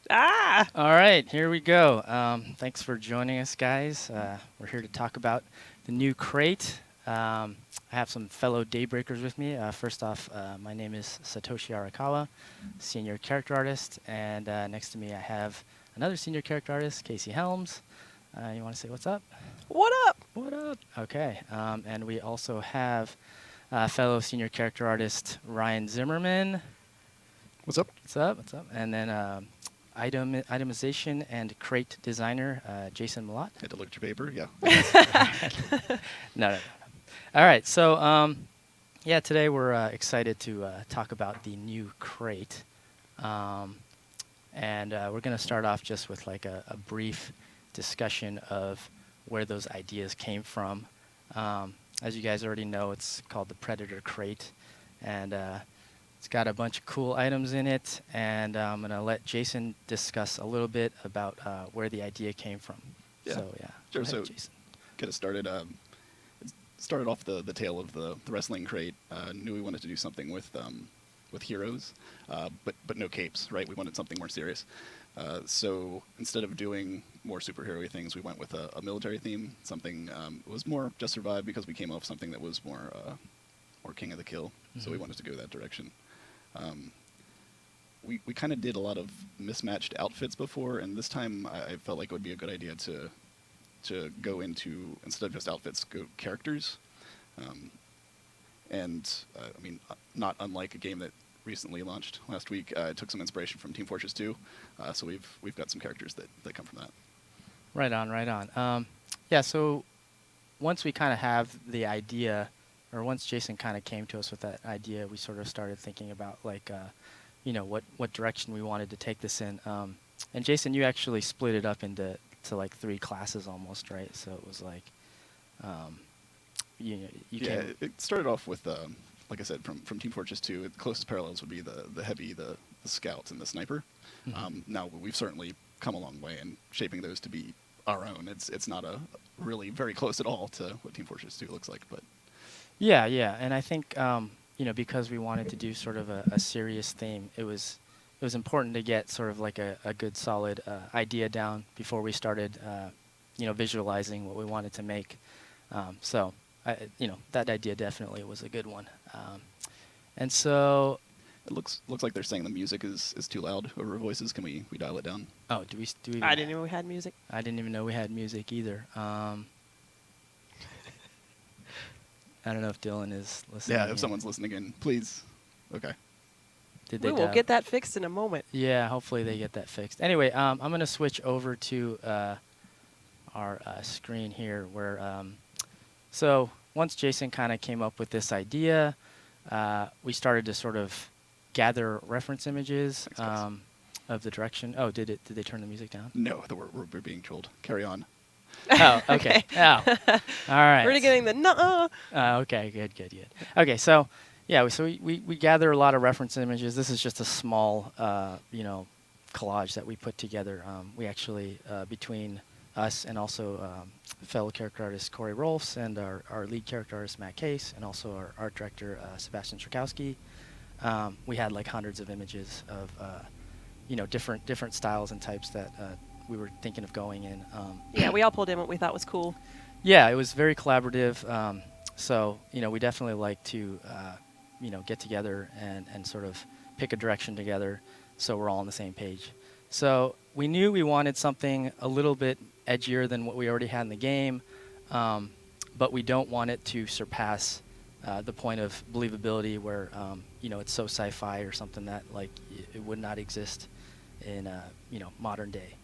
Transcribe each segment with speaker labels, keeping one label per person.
Speaker 1: Ah!
Speaker 2: All right, here we go. Thanks for joining us, guys. We're here to talk about the new crate. I have some fellow Daybreakers with me. First off, my name is Satoshi Arakawa, senior character artist, and next to me I have another senior character artist, Casey Helms. You want to say what's up?
Speaker 1: What up?
Speaker 2: What up? Okay, and we also have fellow senior character artist Ryan Zimmerman.
Speaker 3: What's up?
Speaker 2: What's up? What's up? And then itemization and crate designer Jason Malott.
Speaker 3: Had to look at your paper. Yeah.
Speaker 2: No. All right. So yeah, today we're excited to talk about the new crate, and we're going to start off just with like a brief discussion of where those ideas came from. As you guys already know, it's called the Predator crate, and it's got a bunch of cool items in it, and I'm going to let Jason discuss a little bit about where the idea came from.
Speaker 3: Yeah.
Speaker 2: So, yeah.
Speaker 3: Sure.
Speaker 2: Go ahead,
Speaker 3: So,
Speaker 2: Jason.
Speaker 3: get it started. It started off the tale of the wrestling crate. Knew we wanted to do something with heroes, but no capes. Right. We wanted something more serious. So instead of doing more superhero things, we went with a military theme. Something was more just survive because we came off something that was more King of the Kill.
Speaker 2: Mm-hmm.
Speaker 3: So we wanted to go that direction. We kind of did a lot of mismatched outfits before, and this time I felt like it would be a good idea to go into, instead of just outfits, go characters. I mean, not unlike a game that recently launched last week, it took some inspiration from Team Fortress 2, so we've got some characters that come from that.
Speaker 2: Right on, right on. Yeah, so once we kind of have the idea, or once Jason kind of came to us with that idea, we sort of started thinking about like, what direction we wanted to take this in. And Jason, you actually split it up into like 3 classes almost, right? So it was like, you
Speaker 3: Yeah,
Speaker 2: came.
Speaker 3: it started off with, like I said, from Team Fortress 2, the closest parallels would be the heavy, the scout, and the sniper.
Speaker 2: Mhm.
Speaker 3: Now, we've certainly come a long way in shaping those to be our own. It's not a really very close at all to what Team Fortress 2 looks like, but
Speaker 2: Yeah, yeah, and I think because we wanted to do sort of a serious theme, it was important to get sort of like a good solid idea down before we started, visualizing what we wanted to make. So, that idea definitely was a good one. And so,
Speaker 3: it looks like they're saying the music is too loud over voices. Can we dial it down?
Speaker 2: oh, do we?
Speaker 1: I didn't know we had music.
Speaker 2: I didn't even know we had music either. I don't know if Dylan is listening.
Speaker 3: Yeah, if someone's listening in, please. Okay.
Speaker 2: Did they
Speaker 1: We will
Speaker 2: dial-
Speaker 1: get that fixed in a moment.
Speaker 2: Yeah, hopefully they get that fixed. Anyway, I'm going to switch over to our screen here where, so once Jason kind of came up with this idea, we started to sort of gather reference images
Speaker 3: Thanks, guys.
Speaker 2: of the direction. Oh, did they turn the music down?
Speaker 3: No, we're being trolled. Carry on.
Speaker 2: Oh, okay. Oh, all right.
Speaker 1: We're getting the nuh-uh.
Speaker 2: Okay, good. Okay, so yeah, so we gather a lot of reference images. This is just a small, collage that we put together. We actually, between us and also fellow character artist Corey Rolfs and our lead character artist Matt Case and also our art director Sebastian Tchaikovsky, we had like hundreds of images of, different styles and types that we were thinking of going in.
Speaker 1: Yeah, we all pulled in what we thought was cool.
Speaker 2: Yeah, it was very collaborative. So, we definitely like to, get together and sort of pick a direction together so we're all on the same page. So we knew we wanted something a little bit edgier than what we already had in the game, but we don't want it to surpass the point of believability where, it's so sci-fi or something that, like, it would not exist in, modern day.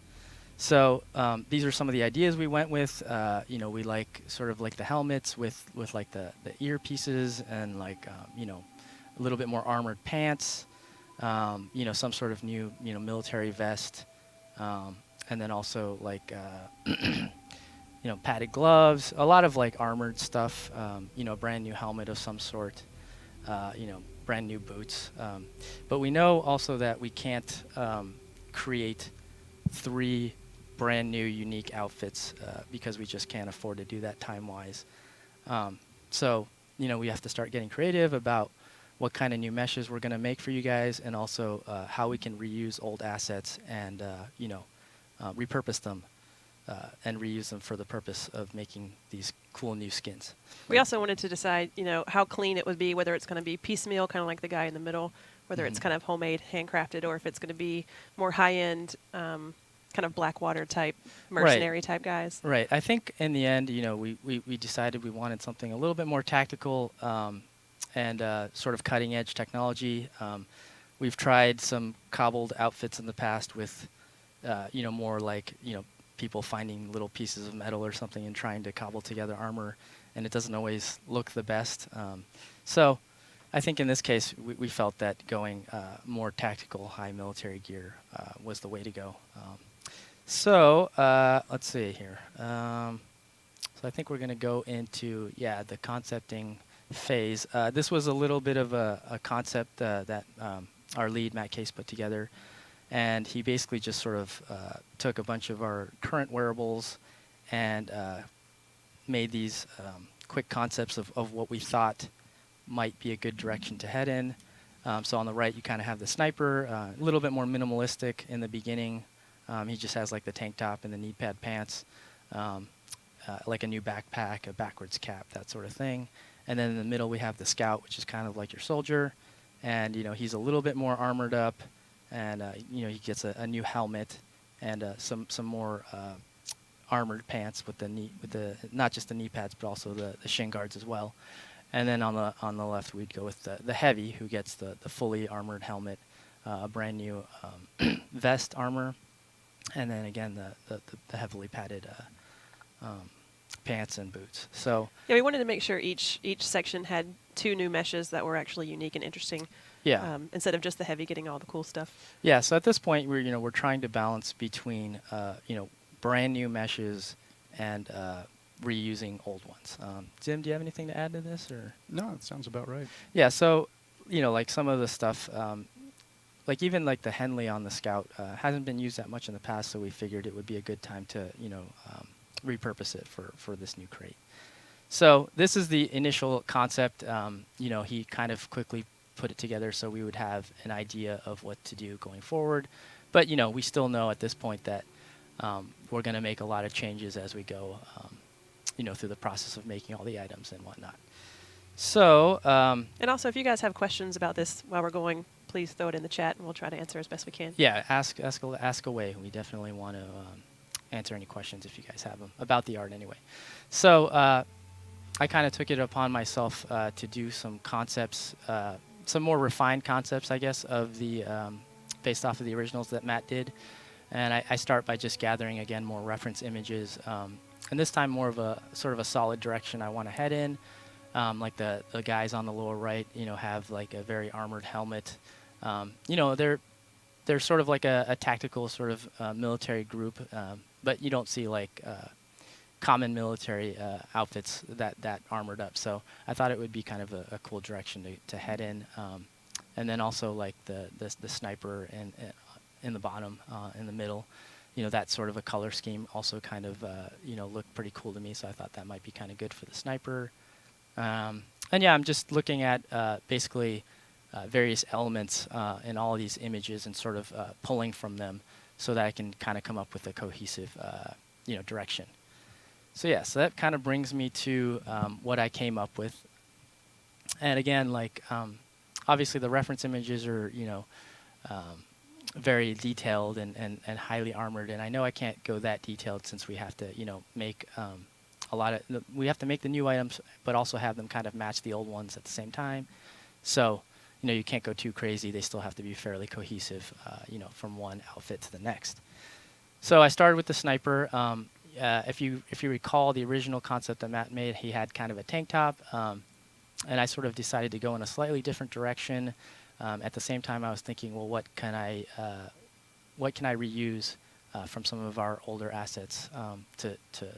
Speaker 2: So these are some of the ideas we went with. We like sort of like the helmets with like the earpieces and like a little bit more armored pants. Some sort of new military vest, and then also like padded gloves. A lot of like armored stuff. Brand new helmet of some sort. Brand new boots. But we know also that we can't create 3 brand new unique outfits because we just can't afford to do that time-wise. So we have to start getting creative about what kind of new meshes we're going to make for you guys, and also how we can reuse old assets and repurpose them and reuse them for the purpose of making these cool new skins.
Speaker 1: We also wanted to decide, how clean it would be, whether it's going to be piecemeal, kind of like the guy in the middle, whether it's kind of homemade, handcrafted, or if it's going to be more high-end, kind of Blackwater type, mercenary type guys.
Speaker 2: Right. I think in the end, we decided we wanted something a little bit more tactical and sort of cutting edge technology. We've tried some cobbled outfits in the past with, more like, people finding little pieces of metal or something and trying to cobble together armor, and it doesn't always look the best. So I think in this case, we felt that going more tactical, high military gear was the way to go. So let's see here. So I think we're going to go into, the concepting phase. This was a little bit of a concept that our lead, Matt Case, put together. And he basically just sort of took a bunch of our current wearables and made these quick concepts of what we thought might be a good direction to head in. So on the right, you kind of have the sniper, a little bit more minimalistic in the beginning. He just has like the tank top and the knee pad pants, like a new backpack, a backwards cap, that sort of thing. And then in the middle, we have the scout, which is kind of like your soldier. And, he's a little bit more armored up. And he gets a new helmet and some more armored pants with the not just the knee pads but also the shin guards as well. And then on the left we'd go with the heavy, who gets the fully armored helmet, a brand new vest armor, and then again the heavily padded pants and boots. So
Speaker 1: yeah, we wanted to make sure each section had 2 new meshes that were actually unique and interesting.
Speaker 2: Yeah.
Speaker 1: Instead of just the heavy getting all the cool stuff.
Speaker 2: Yeah. So at this point, we're trying to balance between brand new meshes and reusing old ones. Tim, do you have anything to add to this, or?
Speaker 3: No, it sounds about right.
Speaker 2: Yeah. So like some of the stuff, like even like the Henley on the Scout hasn't been used that much in the past, so we figured it would be a good time to repurpose it for this new crate. So this is the initial concept. He kind of quickly put it together so we would have an idea of what to do going forward. But, we still know at this point that we're going to make a lot of changes as we go, through the process of making all the items and whatnot. So...
Speaker 1: and also, if you guys have questions about this while we're going, please throw it in the chat, and we'll try to answer as best we can.
Speaker 2: Yeah, ask away. We definitely want to answer any questions if you guys have them, about the art anyway. So I kind of took it upon myself to do some concepts, some more refined concepts, I guess, of the based off of the originals that Matt did. And I start by just gathering, again, more reference images. And this time more of a sort of a solid direction I want to head in. Like the guys on the lower right, have like a very armored helmet. They're sort of like a tactical sort of military group, but you don't see like common military outfits that armored up. So I thought it would be kind of a cool direction to head in. And then also like the sniper in the bottom, in the middle, that sort of a color scheme also kind of looked pretty cool to me. So I thought that might be kind of good for the sniper. And yeah, I'm just looking at basically various elements in all of these images and sort of pulling from them so that I can kind of come up with a cohesive direction. So yeah, so that kind of brings me to what I came up with. And again, like obviously the reference images are very detailed and highly armored, and I know I can't go that detailed since we have to make we have to make the new items but also have them kind of match the old ones at the same time. So you can't go too crazy. They still have to be fairly cohesive from one outfit to the next. So I started with the sniper. If you recall the original concept that Matt made, he had kind of a tank top, and I sort of decided to go in a slightly different direction. At the same time, I was thinking, well, what can I reuse from some of our older assets to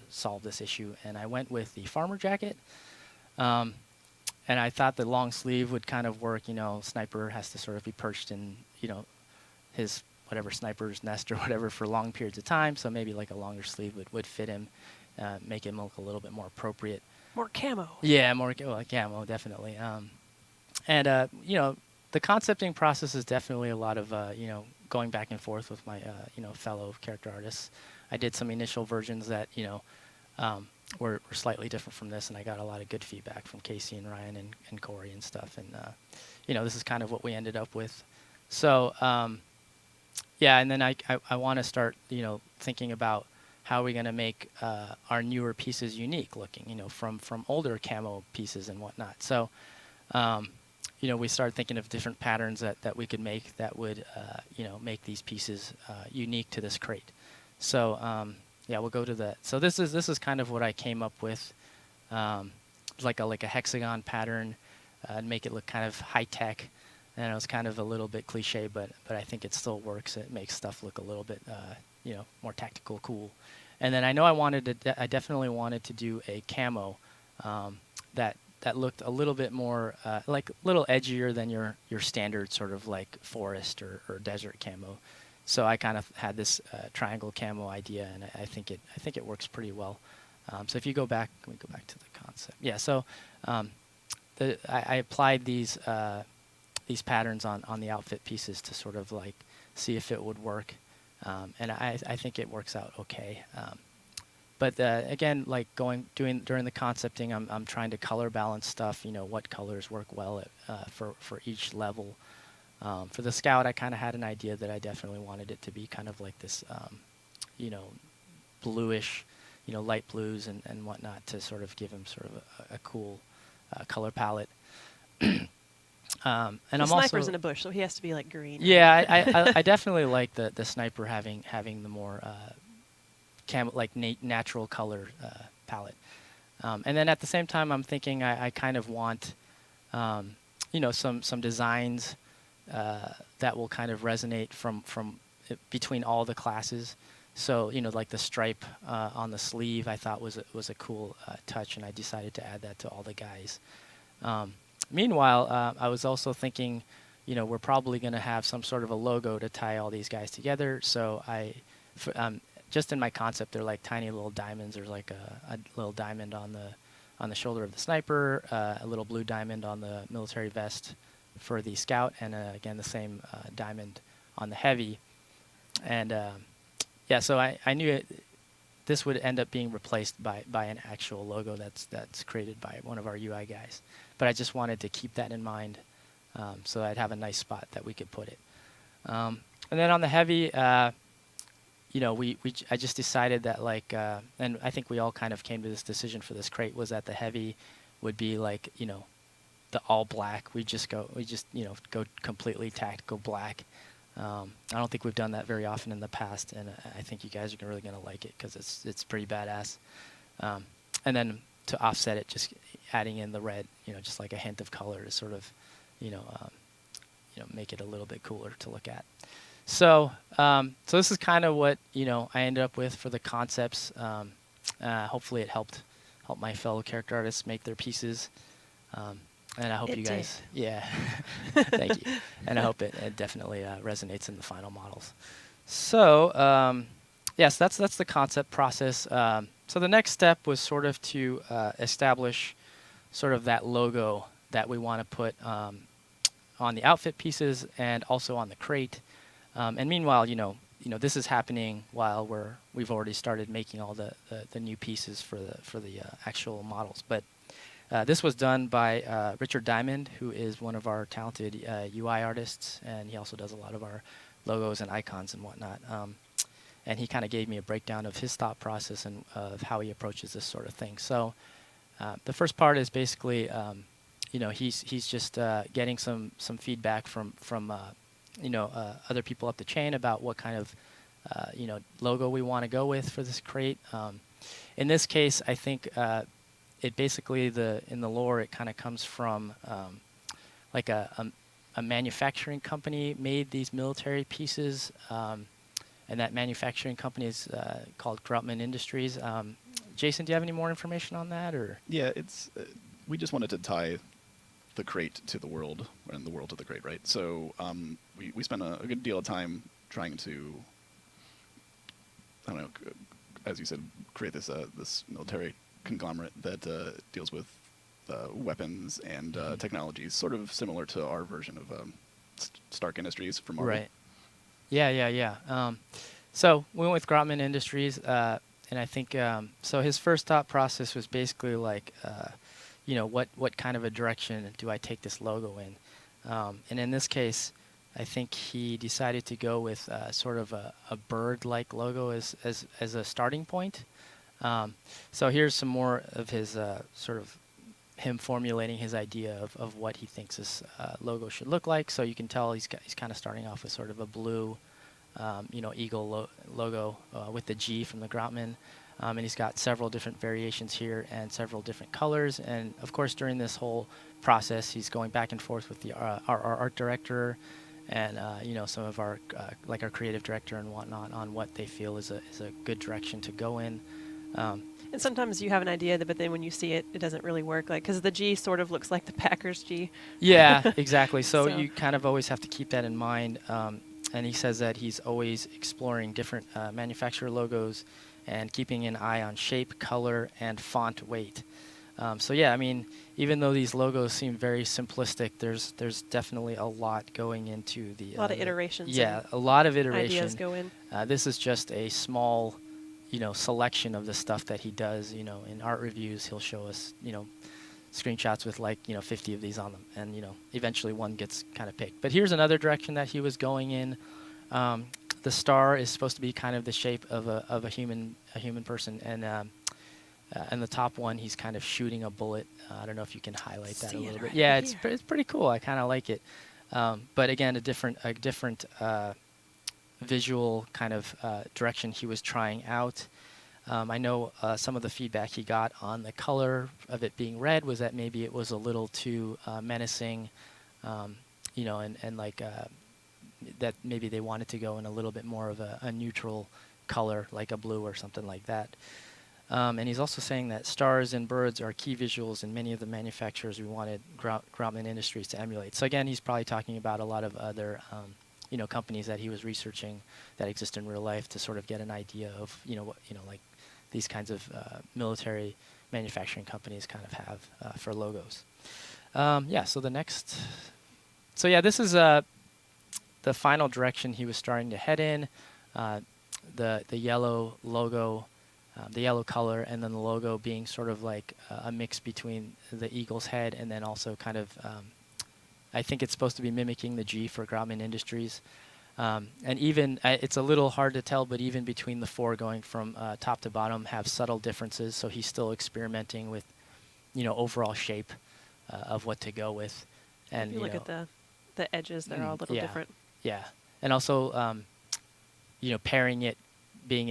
Speaker 2: solve this issue? And I went with the farmer jacket, and I thought the long sleeve would kind of work. Sniper has to sort of be perched in his whatever sniper's nest or whatever for long periods of time, so maybe like a longer sleeve would fit him, make him look a little bit more appropriate.
Speaker 1: More camo.
Speaker 2: Yeah, more camo, definitely. And the concepting process is definitely a lot of going back and forth with my fellow character artists. I did some initial versions that were slightly different from this, and I got a lot of good feedback from Casey and Ryan and Corey and stuff. And this is kind of what we ended up with. So yeah, and then I want to start thinking about how are we going to make our newer pieces unique looking, from older camo pieces and whatnot. So we started thinking of different patterns that we could make that would make these pieces unique to this crate. So yeah, we'll go to that. So this is kind of what I came up with, like a hexagon pattern, and make it look kind of high tech. And it was kind of a little bit cliche, but I think it still works. It makes stuff look a little bit more tactical, cool. And then I know I definitely wanted to do a camo that looked a little bit more like a little edgier than your standard sort of like forest or desert camo. So I kind of had this triangle camo idea, and I think it works pretty well. So if you go back, let me go back to the concept. Yeah. So I applied these patterns on the outfit pieces to sort of like see if it would work, and I think it works out okay. But again, like during the concepting, I'm trying to color balance stuff. What colors work well for each level. For the Scout, I kind of had an idea that I definitely wanted it to be kind of like this, bluish, light blues and whatnot to sort of give him sort of a cool color palette. And
Speaker 1: the
Speaker 2: I'm
Speaker 1: sniper's
Speaker 2: also
Speaker 1: in a bush, so he has to be like green.
Speaker 2: yeah, I definitely like the sniper having the more natural color palette. And then at the same time, I'm thinking I kind of want some designs that will kind of resonate from between all the classes. So like the stripe on the sleeve, I thought was a cool touch, and I decided to add that to all the guys. Meanwhile, I was also thinking, we're probably going to have some sort of a logo to tie all these guys together. So just in my concept, they're like tiny little diamonds. There's like a little diamond on the shoulder of the sniper, a little blue diamond on the military vest for the Scout, and again the same diamond on the heavy. And yeah, so I knew this would end up being replaced by an actual logo that's created by one of our UI guys. But I just wanted to keep that in mind, so I'd have a nice spot that we could put it. And then on the heavy, I just decided that and I think we all kind of came to this decision for this crate, was that the heavy would be like the all black. We just go completely tactical black. I don't think we've done that very often in the past, and I think you guys are really going to like it because it's pretty badass. And then to offset it, just adding in the red, just like a hint of color to sort of, make it a little bit cooler to look at. So this is kind of what I ended up with for the concepts. Hopefully, it helped my fellow character artists make their pieces. And I hope you guys, yeah, thank you. And I hope it definitely resonates in the final models. So yes, that's the concept process. So the next step was sort of to establish sort of that logo that we want to put on the outfit pieces and also on the crate. And meanwhile, this is happening while we've already started making all the new pieces for the actual models. But this was done by Richard Diamond, who is one of our talented UI artists, and he also does a lot of our logos and icons and whatnot. And he kind of gave me a breakdown of his thought process and of how he approaches this sort of thing. So the first part is basically, he's just getting some feedback from other people up the chain about what kind of logo we want to go with for this crate. In this case, I think it basically in the lore it kind of comes from like a manufacturing company made these military pieces, and that manufacturing company is called Grutman Industries. Jason, do you have any more information on that, or?
Speaker 3: Yeah, it's we just wanted to tie the crate to the world, and the world to the crate, right? So we spent a good deal of time trying to, I don't know, as you said, create this military conglomerate that deals with weapons and technologies, sort of similar to our version of Stark Industries from Marvel.
Speaker 2: Right. Yeah. So we went with Grotman Industries, and I think so. His first thought process was basically like, what kind of a direction do I take this logo in? And in this case, I think he decided to go with sort of a bird-like logo as a starting point. So here's some more of his sort of him formulating his idea of what he thinks this logo should look like. So you can tell he's kind of starting off with sort of a blue, eagle logo with the G from the Grotman. And he's got several different variations here and several different colors. And of course, during this whole process, he's going back and forth with our art director and some of our like our creative director and whatnot on what they feel is a good direction to go in.
Speaker 1: And sometimes you have an idea, but then when you see it, it doesn't really work. Like, because the G sort of looks like the Packers G.
Speaker 2: Yeah, exactly. So
Speaker 1: So-
Speaker 2: you kind of always have to keep that in mind. And he says that he's always exploring different manufacturer logos and keeping an eye on shape, color, and font weight. So yeah, I mean, even though these logos seem very simplistic, there's definitely a lot going into the
Speaker 1: A lot of iterations.
Speaker 2: Yeah,
Speaker 1: and
Speaker 2: a lot of iteration.
Speaker 1: Ideas go in.
Speaker 2: This is just a small, selection of the stuff that he does. In art reviews, he'll show us, screenshots with like 50 of these on them, and eventually one gets kind of picked. But here's another direction that he was going in. The star is supposed to be kind of the shape of a human person, and the top one he's kind of shooting a bullet. I don't know if you can highlight that a little bit.
Speaker 1: Right
Speaker 2: Yeah,
Speaker 1: here.
Speaker 2: it's pretty cool. I kind of like it. But again, a different visual kind of direction he was trying out. I know some of the feedback he got on the color of it being red was that maybe it was a little too menacing, and like that maybe they wanted to go in a little bit more of a neutral color, like a blue or something like that. And he's also saying that stars and birds are key visuals in many of the manufacturers we wanted Grotman Industries to emulate. So again, he's probably talking about a lot of other companies that he was researching that exist in real life to sort of get an idea of like these kinds of military manufacturing companies kind of have for logos. So the next, this is the final direction he was starting to head in. The yellow logo, the yellow color, and then the logo being sort of like a mix between the eagle's head and then also kind of, I think it's supposed to be mimicking the G for Grotman Industries. And even, it's a little hard to tell, but even between the four going from top to bottom have subtle differences, so he's still experimenting with, overall shape of what to go with. And
Speaker 1: If you look at the edges, they're all a little different.
Speaker 2: Yeah, and also, pairing it, having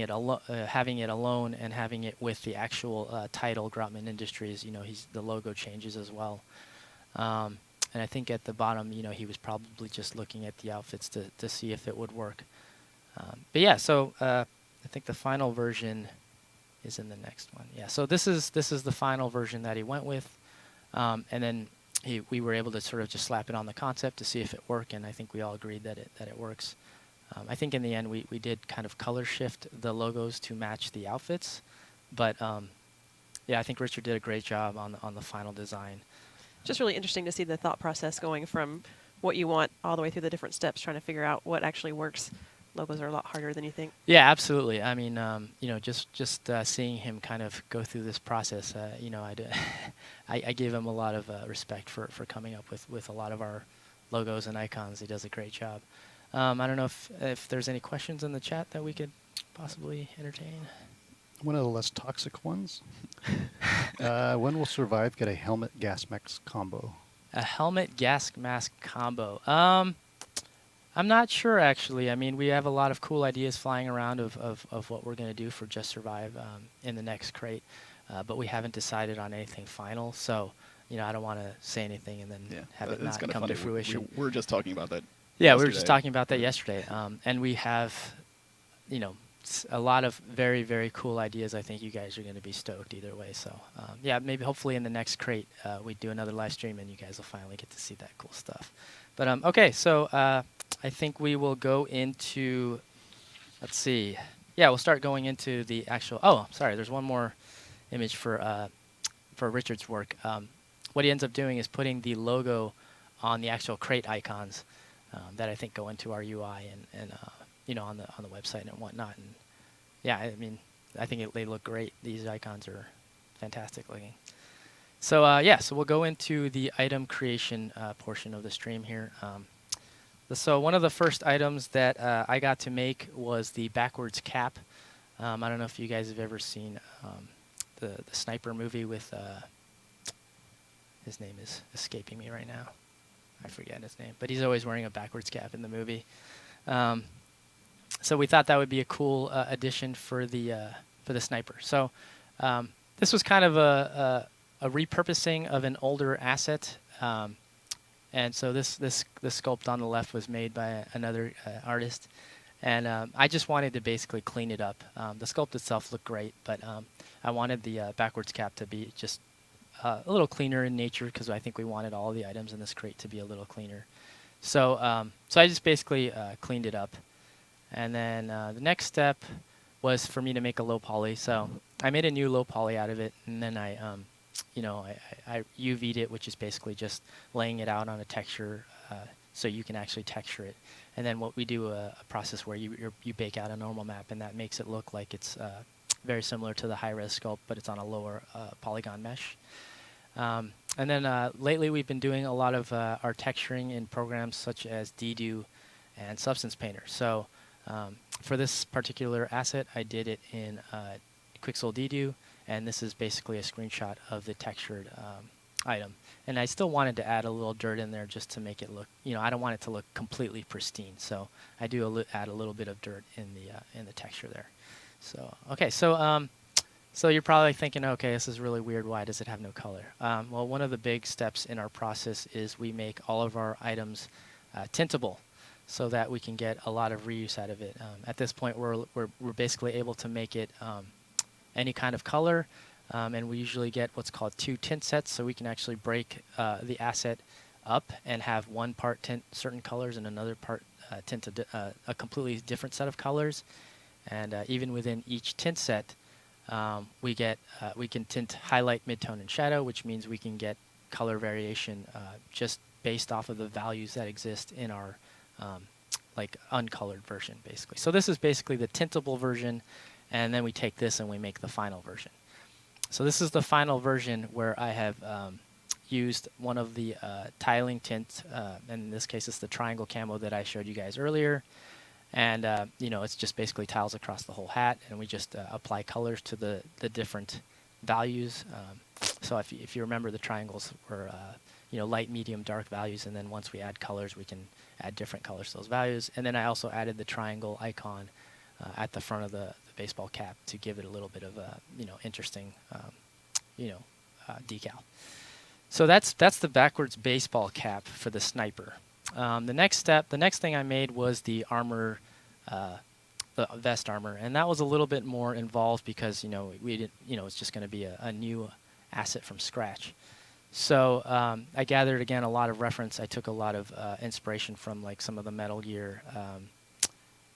Speaker 2: it alone and having it with the actual title, Grotman Industries. The logo changes as well. And I think at the bottom, he was probably just looking at the outfits to see if it would work. But yeah, so I think the final version is in the next one. Yeah, so this is the final version that he went with, and then we were able to sort of just slap it on the concept to see if it worked, and I think we all agreed that it works. I think in the end we did kind of color shift the logos to match the outfits, but I think Richard did a great job on the final design.
Speaker 1: Just really interesting to see the thought process going from what you want all the way through the different steps, trying to figure out what actually works. Logos are a lot harder than you think.
Speaker 2: Yeah, absolutely. I mean, just seeing him kind of go through this process, I give him a lot of respect for coming up with a lot of our logos and icons. He does a great job. I don't know if there's any questions in the chat that we could possibly entertain.
Speaker 4: One of the less toxic ones. When will Survive get a helmet gas mask combo?
Speaker 2: A helmet gas mask combo. I'm not sure, actually. I mean, we have a lot of cool ideas flying around of what we're going to do for Just Survive in the next crate, but we haven't decided on anything final. So, I don't want to say anything and then have it not come to fruition.
Speaker 3: We're just talking about that.
Speaker 2: Yeah, we were just talking about that yesterday, and we have, a lot of very, very cool ideas. I think you guys are going to be stoked either way. So, maybe hopefully in the next crate we do another live stream and you guys will finally get to see that cool stuff. But okay, so I think we will go into, let's see. Yeah, we'll start going into the actual. Oh, sorry. There's one more image for Richard's work. what he ends up doing is putting the logo on the actual crate icons that I think go into our UI and on the website and whatnot. And yeah, I mean, I think they look great. These icons are fantastic looking. So so we'll go into the item creation portion of the stream here. So one of the first items that I got to make was the backwards cap. I don't know if you guys have ever seen the Sniper movie with, his name is escaping me right now. I forget his name, but he's always wearing a backwards cap in the movie. So we thought that would be a cool addition for the Sniper. So this was kind of a repurposing of an older asset. And so this sculpt on the left was made by another artist. And I just wanted to basically clean it up. The sculpt itself looked great, but I wanted the backwards cap to be just a little cleaner in nature because I think we wanted all the items in this crate to be a little cleaner. So I just basically cleaned it up. And then the next step was for me to make a low poly. So I made a new low poly out of it, and then I UV'd it, which is basically just laying it out on a texture so you can actually texture it. And then what we do a process where you bake out a normal map, and that makes it look like it's very similar to the high-res sculpt, but it's on a lower polygon mesh. And then lately we've been doing a lot of our texturing in programs such as Dedo and Substance Painter. So for this particular asset, I did it in Quixel Dedo, and this is basically a screenshot of the textured item. And I still wanted to add a little dirt in there just to make it look, I don't want it to look completely pristine. So I do add a little bit of dirt in the texture there. So okay, so you're probably thinking, okay, this is really weird. Why does it have no color? Well, one of the big steps in our process is we make all of our items tintable, so that we can get a lot of reuse out of it. At this point, we're basically able to make it any kind of color, and we usually get what's called 2 tint sets, so we can actually break the asset up and have one part tint certain colors and another part tint a completely different set of colors. And even within each tint set, we can tint highlight, midtone, and shadow, which means we can get color variation just based off of the values that exist in our like uncolored version, basically. So this is basically the tintable version, and then we take this and we make the final version. So this is the final version where I have used one of the tiling tints, and in this case it's the triangle camo that I showed you guys earlier. And it's just basically tiles across the whole hat, and we just apply colors to the different values. So if you remember, the triangles were light, medium, dark values, and then once we add colors, we can add different colors to those values. And then I also added the triangle icon at the front of the baseball cap to give it a little bit of a interesting decal. So that's the backwards baseball cap for the Sniper. The next thing I made was the armor, the vest armor, and that was a little bit more involved because we didn't it's just going to be a new asset from scratch. So I gathered again a lot of reference. I took a lot of inspiration from like some of the Metal Gear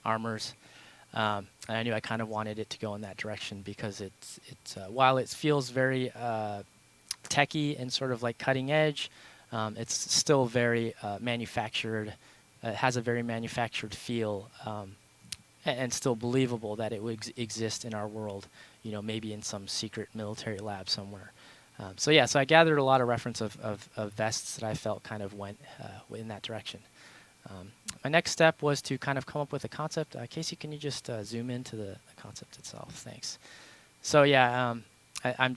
Speaker 2: armors, and I knew I kind of wanted it to go in that direction because it's while it feels very techy and sort of like cutting edge, it's still very manufactured. It has a very manufactured feel, and still believable that it would exist in our world, maybe in some secret military lab somewhere. So I gathered a lot of reference of vests that I felt kind of went in that direction. My next step was to kind of come up with a concept. Casey, can you just zoom into the concept itself? Thanks. So I'm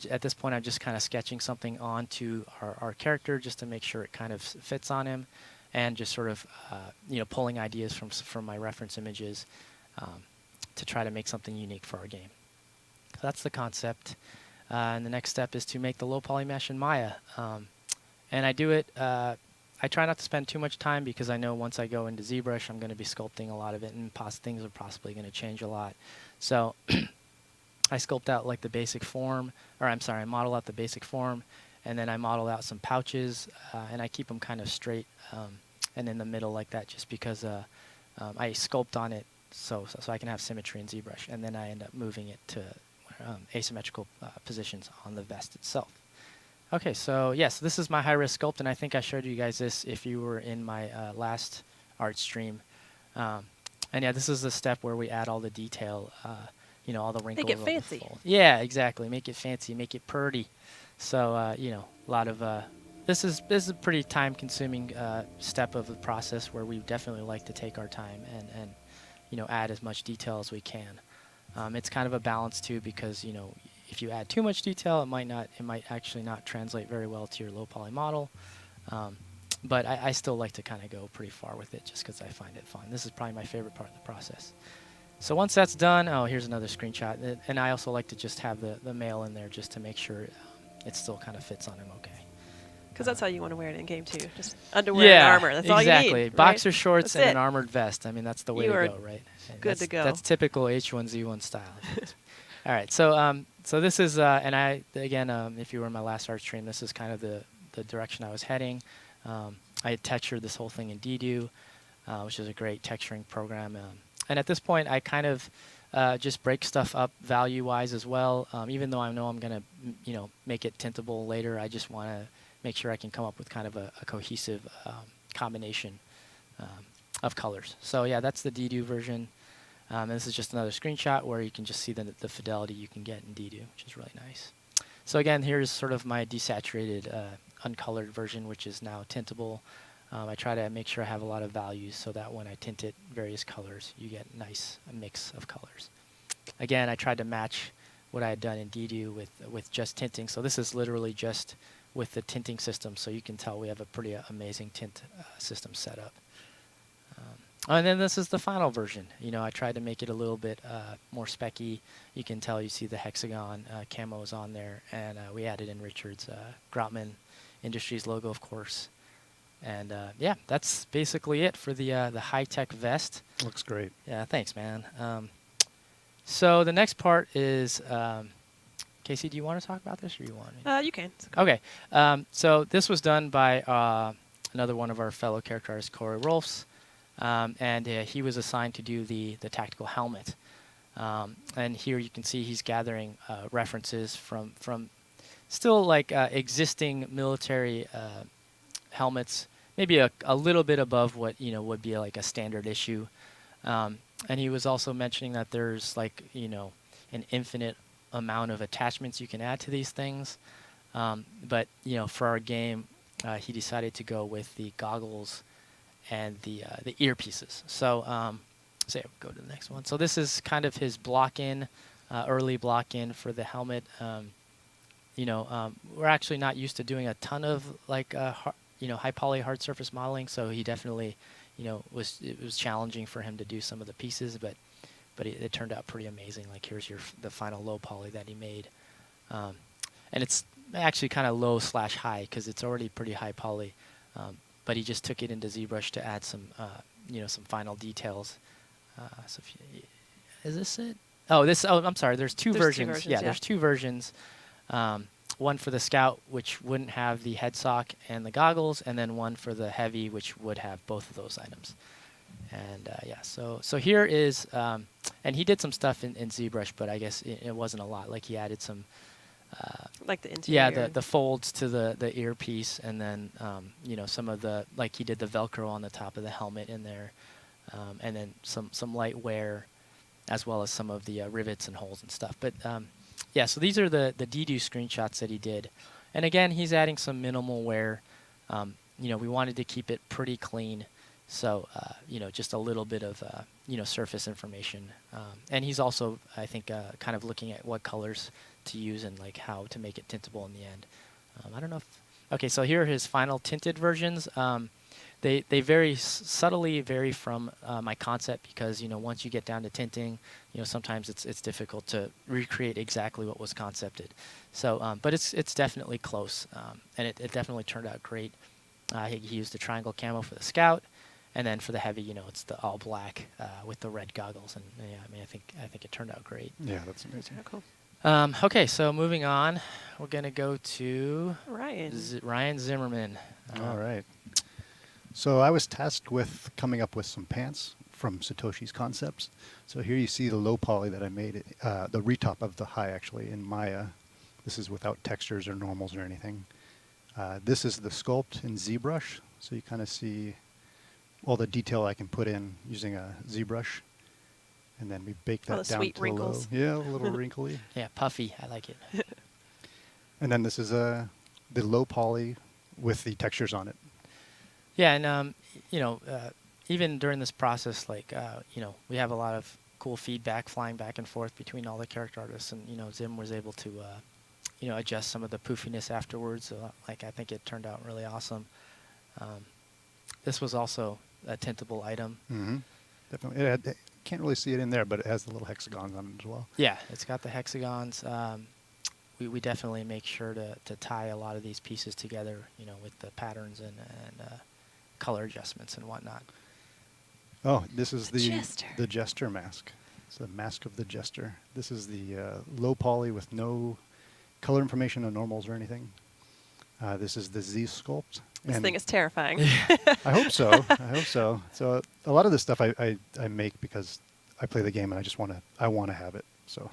Speaker 2: at this point, I'm just kind of sketching something onto our character just to make sure it kind of fits on him, and just sort of pulling ideas from my reference images to try to make something unique for our game. So that's the concept. And the next step is to make the low poly mesh in Maya. And I do it, I try not to spend too much time because I know once I go into ZBrush, I'm going to be sculpting a lot of it, and things are possibly going to change a lot. So I sculpt out like the basic form, I model out the basic form, and then I model out some pouches, and I keep them kind of straight and in the middle like that just because I sculpt on it so I can have symmetry in ZBrush, and then I end up moving it to asymmetrical positions on the vest itself. Okay, so yes, this is my high-risk sculpt, and I think I showed you guys this if you were in my last art stream. Um, and yeah, this is the step where we add all the detail, all the wrinkles.
Speaker 1: Make it
Speaker 2: all the
Speaker 1: fancy.
Speaker 2: fold. Yeah, exactly. Make it fancy, make it pretty. So, a lot of this is a pretty time-consuming step of the process where we definitely like to take our time and add as much detail as we can. It's kind of a balance too, because if you add too much detail, it might actually not translate very well to your low poly model. But I still like to kind of go pretty far with it just because I find it fun. This is probably my favorite part of the process. So once that's done, here's another screenshot. And I also like to just have the male in there just to make sure it still kind of fits on him okay.
Speaker 1: Because that's how you want to wear it in game too. Just underwear and armor. That's all you need.
Speaker 2: Exactly. Boxer shorts
Speaker 1: that's
Speaker 2: and
Speaker 1: it.
Speaker 2: an armored vest. I mean, that's the way
Speaker 1: You
Speaker 2: to
Speaker 1: are
Speaker 2: go, right?
Speaker 1: good to go.
Speaker 2: That's typical H1Z1 style. All right. So this is, and I, again, if you were in my last art stream, this is kind of the direction I was heading. I had textured this whole thing in DDU, which is a great texturing program. And at this point, I kind of just break stuff up value-wise as well. Even though I know I'm going to, make it tintable later, I just want to make sure I can come up with kind of a cohesive combination of colors. So yeah, that's the DDU version. And this is just another screenshot where you can just see the fidelity you can get in DDU, which is really nice. So again, here's sort of my desaturated, uncolored version, which is now tintable. I try to make sure I have a lot of values so that when I tint it various colors, you get a nice mix of colors. Again, I tried to match what I had done in DDU with just tinting. So this is literally just with the tinting system, so you can tell we have a pretty amazing tint system set up. And then this is the final version. I tried to make it a little bit more specky. You can tell you see the hexagon camos on there, and we added in Richard's Grotman Industries logo, of course. And yeah, that's basically it for the high-tech vest.
Speaker 4: Looks great.
Speaker 2: Yeah, thanks, man. So the next part is, Casey, do you want to talk about this, or you want me?
Speaker 1: You can.
Speaker 2: Okay. So this was done by another one of our fellow character artists, Corey Rolfs. And he was assigned to do the tactical helmet. And here you can see he's gathering references from still like existing military helmets, maybe a little bit above what would be like a standard issue. And he was also mentioning that there's like an infinite amount of attachments you can add to these things. But for our game, he decided to go with the goggles and the earpieces. So go to the next one. So this is kind of his block-in, early block-in for the helmet. We're actually not used to doing a ton of like high poly hard surface modeling, so he definitely it was challenging for him to do some of the pieces, but it turned out pretty amazing. Like here's the final low poly that he made, and it's actually kind of low/high because it's already pretty high poly. But he just took it into ZBrush to add some, some final details. Is this it? Oh, I'm sorry. There's two versions. Yeah, there's two versions. One for the Scout, which wouldn't have the head sock and the goggles, and then one for the Heavy, which would have both of those items. And yeah, so here is, and he did some stuff in ZBrush, but I guess it wasn't a lot. Like he added some.
Speaker 1: Like the interior.
Speaker 2: Yeah, the folds to the earpiece, and then some of the, like he did the Velcro on the top of the helmet in there, and then some light wear, as well as some of the rivets and holes and stuff. But yeah, so these are the DDU screenshots that he did, and again he's adding some minimal wear. We wanted to keep it pretty clean, so just a little bit of surface information, and he's also I think kind of looking at what colors to use and like how to make it tintable in the end. I don't know if, okay, so here are his final tinted versions. They very subtly vary from my concept because once you get down to tinting, sometimes it's difficult to recreate exactly what was concepted. So but it's definitely close, and it definitely turned out great. He used the triangle camo for the Scout, and then for the Heavy, it's the all black with the red goggles, and yeah, I think it turned out great.
Speaker 4: Yeah, that's amazing.
Speaker 1: Oh, cool.
Speaker 2: Okay, so moving on, we're going to go to Ryan Zimmerman.
Speaker 4: All right. So I was tasked with coming up with some pants from Satoshi's Concepts. So here you see the low poly that I made, the retop of the high actually in Maya. This is without textures or normals or anything. This is the sculpt in ZBrush, so you kind of see all the detail I can put in using a ZBrush. And then we bake
Speaker 1: All
Speaker 4: that
Speaker 1: the
Speaker 4: down
Speaker 1: sweet
Speaker 4: to
Speaker 1: wrinkles.
Speaker 4: low. Yeah, a little wrinkly.
Speaker 2: Yeah, puffy. I like it.
Speaker 4: And then this is the low poly with the textures on it.
Speaker 2: Yeah, and even during this process, we have a lot of cool feedback flying back and forth between all the character artists, and Zim was able to adjust some of the poofiness afterwards. So, I think it turned out really awesome. This was also a tintable item.
Speaker 4: Mm-hmm. Definitely. Can't really see it in there, but it has the little hexagons on it as well.
Speaker 2: Yeah, it's got the hexagons. We definitely make sure to tie a lot of these pieces together, with the patterns and color adjustments and whatnot.
Speaker 4: Oh, this is
Speaker 1: The Jester.
Speaker 4: the Jester mask. It's the Mask of the Jester. This is the low poly with no color information on normals or anything. This is the Z sculpt.
Speaker 1: This
Speaker 4: And
Speaker 1: thing is terrifying.
Speaker 4: I hope so. I hope so. So a lot of this stuff I make because I play the game and I want to have it. So,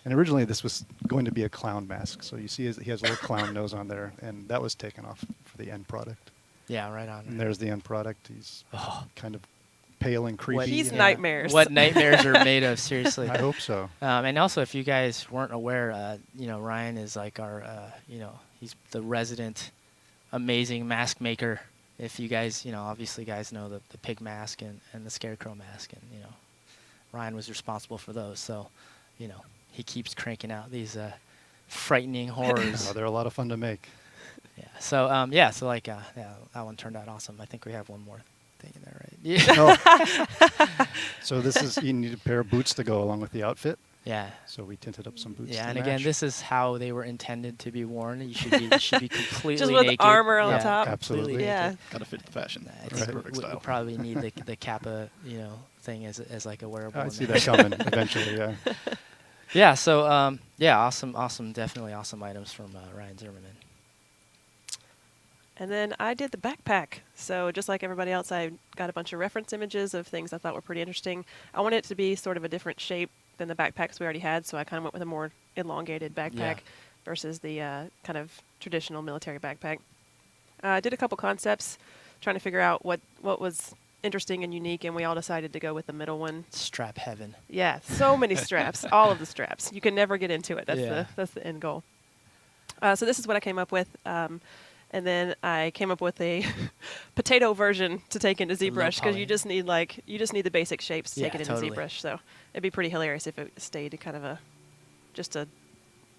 Speaker 4: and originally this was going to be a clown mask. So you see he has a little clown nose on there, and that was taken off for the end product.
Speaker 2: Yeah, right on.
Speaker 4: And there's the end product. He's
Speaker 2: Oh.
Speaker 4: kind of pale and creepy.
Speaker 1: He's
Speaker 2: Yeah.
Speaker 1: nightmares.
Speaker 2: What nightmares are made of? Seriously.
Speaker 4: I hope so.
Speaker 2: And also, if you guys weren't aware, Ryan is like our, he's the resident amazing mask maker. If you guys, obviously guys know the pig mask and the scarecrow mask, and, Ryan was responsible for those. So, he keeps cranking out these frightening horrors.
Speaker 4: They're a lot of fun to make.
Speaker 2: Yeah. So, that one turned out awesome. I think we have one more thing in there, right? Yeah.
Speaker 4: So this is, you need a pair of boots to go along with the outfit.
Speaker 2: Yeah.
Speaker 4: So we tinted up some boots.
Speaker 2: Yeah,
Speaker 4: to
Speaker 2: and again,
Speaker 4: match.
Speaker 2: this is how they were intended to be worn. You should be completely
Speaker 1: Just with
Speaker 2: naked.
Speaker 1: armor on
Speaker 2: Yeah,
Speaker 1: top.
Speaker 4: Absolutely.
Speaker 2: completely
Speaker 1: Yeah.
Speaker 2: naked.
Speaker 3: Gotta fit the fashion.
Speaker 2: I
Speaker 3: That's
Speaker 2: think
Speaker 3: the perfect
Speaker 2: we
Speaker 3: style.
Speaker 2: probably need the Kappa, thing as like a wearable.
Speaker 4: I
Speaker 2: in
Speaker 4: see
Speaker 2: there.
Speaker 4: that coming eventually. Yeah.
Speaker 2: Yeah. So awesome, definitely awesome items from Ryan Zimmerman.
Speaker 1: And then I did the backpack. So just like everybody else, I got a bunch of reference images of things I thought were pretty interesting. I wanted it to be sort of a different shape than the backpacks we already had, so I kind of went with a more elongated backpack
Speaker 2: Yeah.
Speaker 1: versus the kind of traditional military backpack. I did a couple concepts, trying to figure out what was interesting and unique, and we all decided to go with the middle one.
Speaker 2: Strap heaven.
Speaker 1: Yeah, so many straps, all of the straps. You can never get into it.
Speaker 2: Yeah.
Speaker 1: That's the end goal. So this is what I came up with. And then I came up with a potato version to take into ZBrush because you just need the basic shapes to
Speaker 2: Yeah,
Speaker 1: take it into
Speaker 2: totally.
Speaker 1: ZBrush. So it'd be pretty hilarious if it stayed kind of just a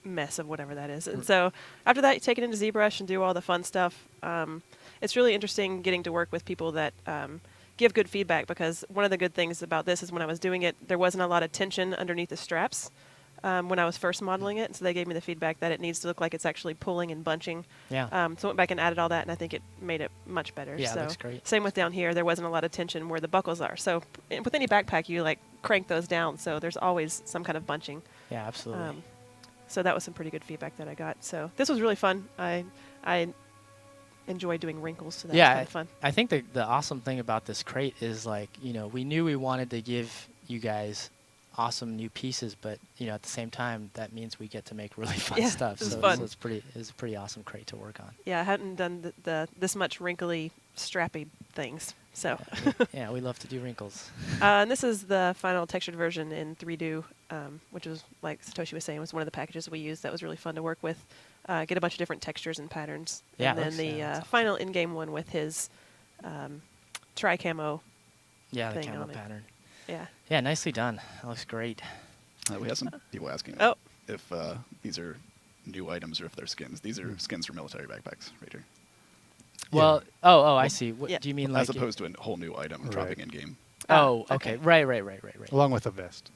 Speaker 1: mess of whatever that is. And so after that, you take it into ZBrush and do all the fun stuff. It's really interesting getting to work with people that give good feedback, because one of the good things about this is when I was doing it, there wasn't a lot of tension underneath the straps. When I was first modeling it, so they gave me the feedback that it needs to look like it's actually pulling and bunching.
Speaker 2: Yeah.
Speaker 1: So I went back and added all that, and I think it made it much better.
Speaker 2: Yeah, it
Speaker 1: so
Speaker 2: looks great.
Speaker 1: Same with down here, there wasn't a lot of tension where the buckles are. So with any backpack, you crank those down, so there's always some kind of bunching.
Speaker 2: Yeah, absolutely.
Speaker 1: So that was some pretty good feedback that I got. So this was really fun. I enjoy doing wrinkles, so that was kind of fun.
Speaker 2: I think the awesome thing about this crate is we knew we wanted to give you guys awesome new pieces, but at the same time that means we get to make really fun stuff.
Speaker 1: It was
Speaker 2: so
Speaker 1: fun.
Speaker 2: So it's a pretty awesome crate to work on.
Speaker 1: Yeah, I hadn't done this much wrinkly, strappy things. So
Speaker 2: Yeah, we love to do wrinkles.
Speaker 1: and this is the final textured version in 3Do, which was, like Satoshi was saying, was one of the packages we used that was really fun to work with. Get a bunch of different textures and patterns.
Speaker 2: Yeah,
Speaker 1: and then
Speaker 2: looks-
Speaker 1: the
Speaker 2: yeah, that's awesome.
Speaker 1: final in-game one with his tri-camo.
Speaker 2: Yeah, the
Speaker 1: thing
Speaker 2: camo
Speaker 1: on it.
Speaker 2: pattern.
Speaker 1: Yeah.
Speaker 2: Yeah, nicely done. That looks great.
Speaker 3: We have some people asking
Speaker 1: Oh.
Speaker 3: if these are new items or if they're skins. These are skins for military backpacks right here.
Speaker 2: Well, I see. What
Speaker 1: yeah.
Speaker 2: do you mean,
Speaker 3: As
Speaker 2: like?
Speaker 3: opposed to a whole new item
Speaker 4: Right.
Speaker 3: dropping in game.
Speaker 2: Oh,
Speaker 1: okay.
Speaker 2: okay. Right.
Speaker 4: Along with a vest.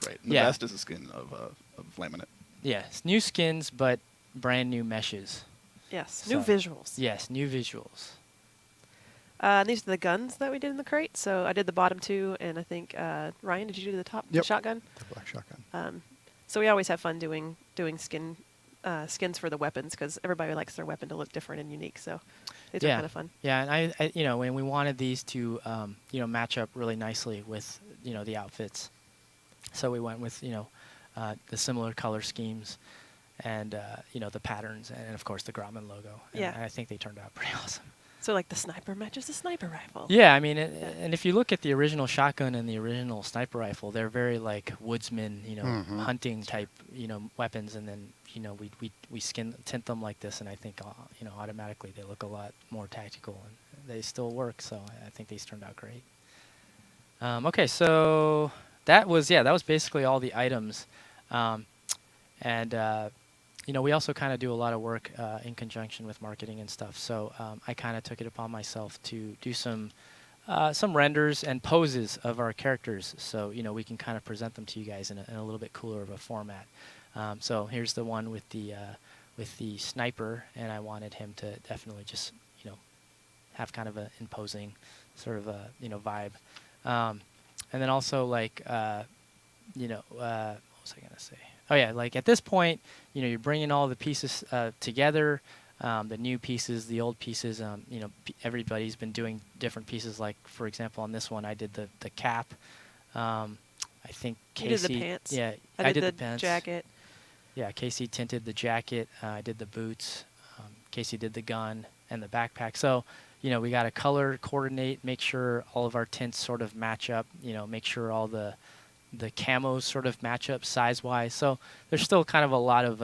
Speaker 3: Right. And the
Speaker 2: Yeah.
Speaker 3: vest is a skin of laminate.
Speaker 2: Yes, new skins, but brand new meshes.
Speaker 1: Yes. New
Speaker 2: So-
Speaker 1: visuals.
Speaker 2: Yes, new visuals.
Speaker 1: And these are the guns that we did in the crate. So I did the bottom two, and I think Ryan, did you do the top the
Speaker 4: Yep.
Speaker 1: shotgun?
Speaker 4: The black shotgun.
Speaker 1: So we always have fun doing skins for the weapons, because everybody likes their weapon to look different and unique. So these are
Speaker 2: Yeah.
Speaker 1: kind of fun.
Speaker 2: Yeah, and I when we wanted these to, match up really nicely with, the outfits, so we went with, the similar color schemes, and the patterns, and of course the Grauman logo. And
Speaker 1: Yeah.
Speaker 2: I think they turned out pretty awesome.
Speaker 1: So like the sniper matches the sniper rifle.
Speaker 2: Yeah, I mean, and if you look at the original shotgun and the original sniper rifle, they're very like woodsman,
Speaker 4: Mhm.
Speaker 2: hunting type, weapons, and then we tint them like this, and I think automatically they look a lot more tactical, and they still work. So I think these turned out great. Okay, so that was basically all the items, and we also kind of do a lot of work in conjunction with marketing and stuff. So I kind of took it upon myself to do some renders and poses of our characters, so we can kind of present them to you guys in a little bit cooler of a format. So here's the one with the sniper, and I wanted him to definitely just have kind of an imposing sort of a vibe, and then also like what was I gonna say? Oh yeah, like at this point, you're bringing all the pieces together, the new pieces, the old pieces. Everybody's been doing different pieces. Like for example, on this one, I did the cap. I think
Speaker 1: You
Speaker 2: Casey.
Speaker 1: did the pants.
Speaker 2: Yeah,
Speaker 1: I did the
Speaker 2: pants.
Speaker 1: jacket.
Speaker 2: Yeah, Casey tinted the jacket. I did the boots. Casey did the gun and the backpack. So we got to color coordinate, make sure all of our tints sort of match up. Make sure all the camos sort of match up size-wise. So there's still kind of a lot of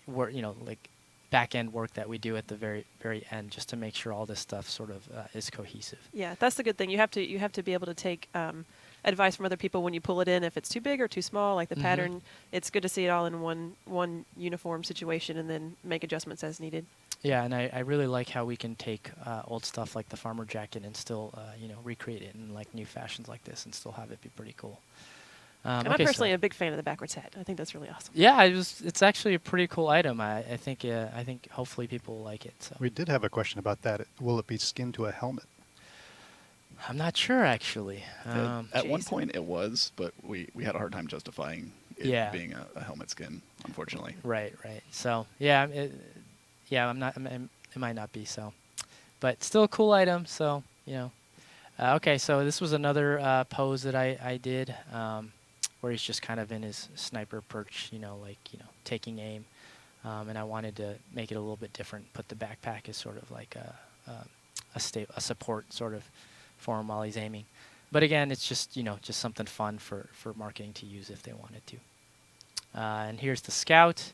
Speaker 2: work, like back-end work that we do at the very very end, just to make sure all this stuff sort of is cohesive.
Speaker 1: Yeah, that's the good thing. You have to be able to take advice from other people when you pull it in. If it's too big or too small, like the
Speaker 2: Mhm.
Speaker 1: pattern, it's good to see it all in one uniform situation and then make adjustments as needed.
Speaker 2: Yeah, and I really like how we can take old stuff like the farmer jacket and still recreate it in like new fashions like this and still have it be pretty cool.
Speaker 1: And
Speaker 2: okay,
Speaker 1: I'm personally
Speaker 2: so
Speaker 1: a big fan of the backwards hat. I think that's really awesome.
Speaker 2: yeah, it's actually a pretty cool item. I think hopefully people will like it. So
Speaker 4: We did have a question about that. Will it be skinned to a helmet?
Speaker 2: I'm not sure actually.
Speaker 3: At one
Speaker 1: Jason.
Speaker 3: point it was, but we had a hard time justifying it
Speaker 2: Yeah.
Speaker 3: being a helmet skin, unfortunately.
Speaker 2: Right. So yeah, I'm not. It might not be so, but still a cool item. So okay, so this was another pose that I did, where he's just kind of in his sniper perch, taking aim, and I wanted to make it a little bit different. Put the backpack as sort of like a support sort of for him while he's aiming. But again, it's just just something fun for marketing to use if they wanted to. And here's the scout.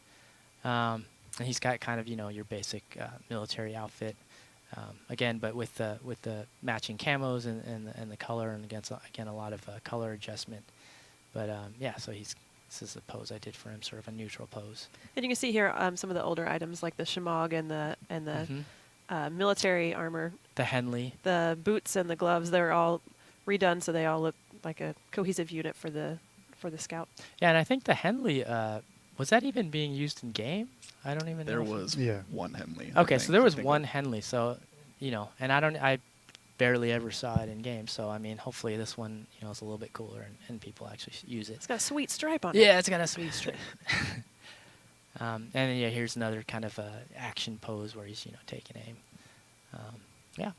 Speaker 2: And he's got kind of your basic military outfit, again, but with the matching camos and the color, and again a lot of color adjustment. But yeah, so this is the pose I did for him, sort of a neutral pose.
Speaker 1: And you can see here some of the older items like the shemagh and the
Speaker 2: Mhm.
Speaker 1: military armor,
Speaker 2: The Henley.
Speaker 1: the boots and the gloves. They're all redone, so they all look like a cohesive unit for the scout.
Speaker 2: Yeah, and I think the Henley was that even being used in game? I don't even know.
Speaker 3: There
Speaker 2: if-
Speaker 3: was
Speaker 4: Yeah.
Speaker 3: one Henley. I
Speaker 2: Okay,
Speaker 3: think.
Speaker 2: so there
Speaker 3: I
Speaker 2: was
Speaker 3: think
Speaker 2: one Henley. So and I barely ever saw it in game. So I mean, hopefully this one is a little bit cooler and people actually use it.
Speaker 1: It's got a sweet stripe on it.
Speaker 2: Yeah, it's got a sweet stripe. And then, yeah, here's another kind of action pose where he's taking aim. Yeah.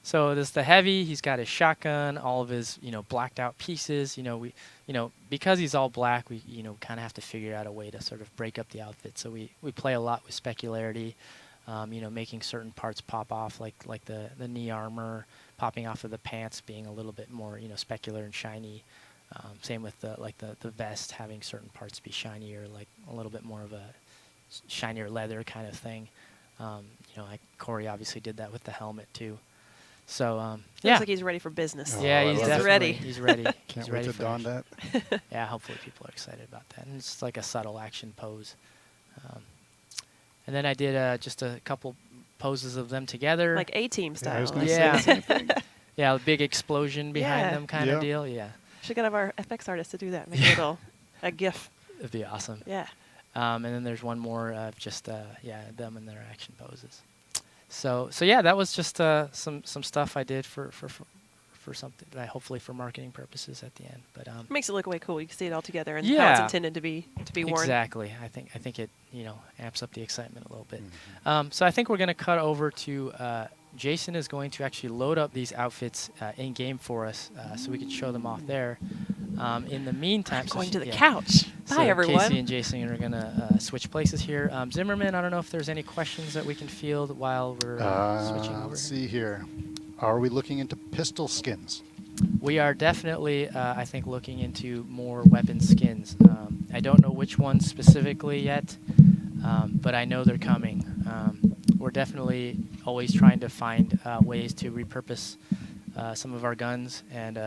Speaker 2: So this is the heavy. He's got his shotgun, all of his blacked out pieces. We because he's all black, we kind of have to figure out a way to sort of break up the outfit. So we play a lot with specularity. Making certain parts pop off, like the knee armor popping off of the pants, being a little bit more specular and shiny. Same with the vest, having certain parts be shinier, like a little bit more of a shinier leather kind of thing. Corey obviously did that with the helmet too. So yeah,
Speaker 1: Looks like he's ready for business.
Speaker 4: Oh,
Speaker 2: yeah,
Speaker 4: I
Speaker 2: he's
Speaker 4: love it.
Speaker 2: definitely
Speaker 1: ready.
Speaker 2: He's ready.
Speaker 4: Can't
Speaker 2: He's
Speaker 4: wait
Speaker 2: ready
Speaker 4: to
Speaker 2: for
Speaker 4: don
Speaker 2: it.
Speaker 4: that.
Speaker 2: Yeah, hopefully people are excited about that, and it's like a subtle action pose. And then I did just a couple poses of them together.
Speaker 1: Like A-team
Speaker 4: Yeah, I was
Speaker 1: style.
Speaker 4: gonna
Speaker 2: Yeah.
Speaker 4: say the same thing.
Speaker 2: Yeah, a big explosion behind
Speaker 1: Yeah.
Speaker 2: them kind
Speaker 4: Yeah.
Speaker 2: of deal. Yeah,
Speaker 1: Should have our FX artist to do that. Make a GIF.
Speaker 2: it'd be awesome.
Speaker 1: Yeah.
Speaker 2: And then there's one more of just them and their action poses. So yeah, that was just some stuff I did for something that hopefully for marketing purposes at the end. But
Speaker 1: It makes it look way cool. You can see it all together and how
Speaker 2: Yeah.
Speaker 1: it's intended to be worn.
Speaker 2: exactly, I think it amps up the excitement a little bit.
Speaker 4: Mhm.
Speaker 2: So I think we're gonna cut over to Jason is going to actually load up these outfits in game for us, so we can show them off there. In the meantime,
Speaker 1: I'm
Speaker 2: so
Speaker 1: going to the
Speaker 2: yeah.
Speaker 1: couch.
Speaker 2: So
Speaker 1: Bye, everyone.
Speaker 2: Casey and Jason are gonna switch places here. Zimmerman, I don't know if there's any questions that we can field while we're switching over.
Speaker 4: Let's
Speaker 2: Here.
Speaker 4: see here. Are we looking into pistol skins?
Speaker 2: We are definitely, I think, looking into more weapon skins. I don't know which ones specifically yet, but I know they're coming. We're definitely always trying to find ways to repurpose some of our guns and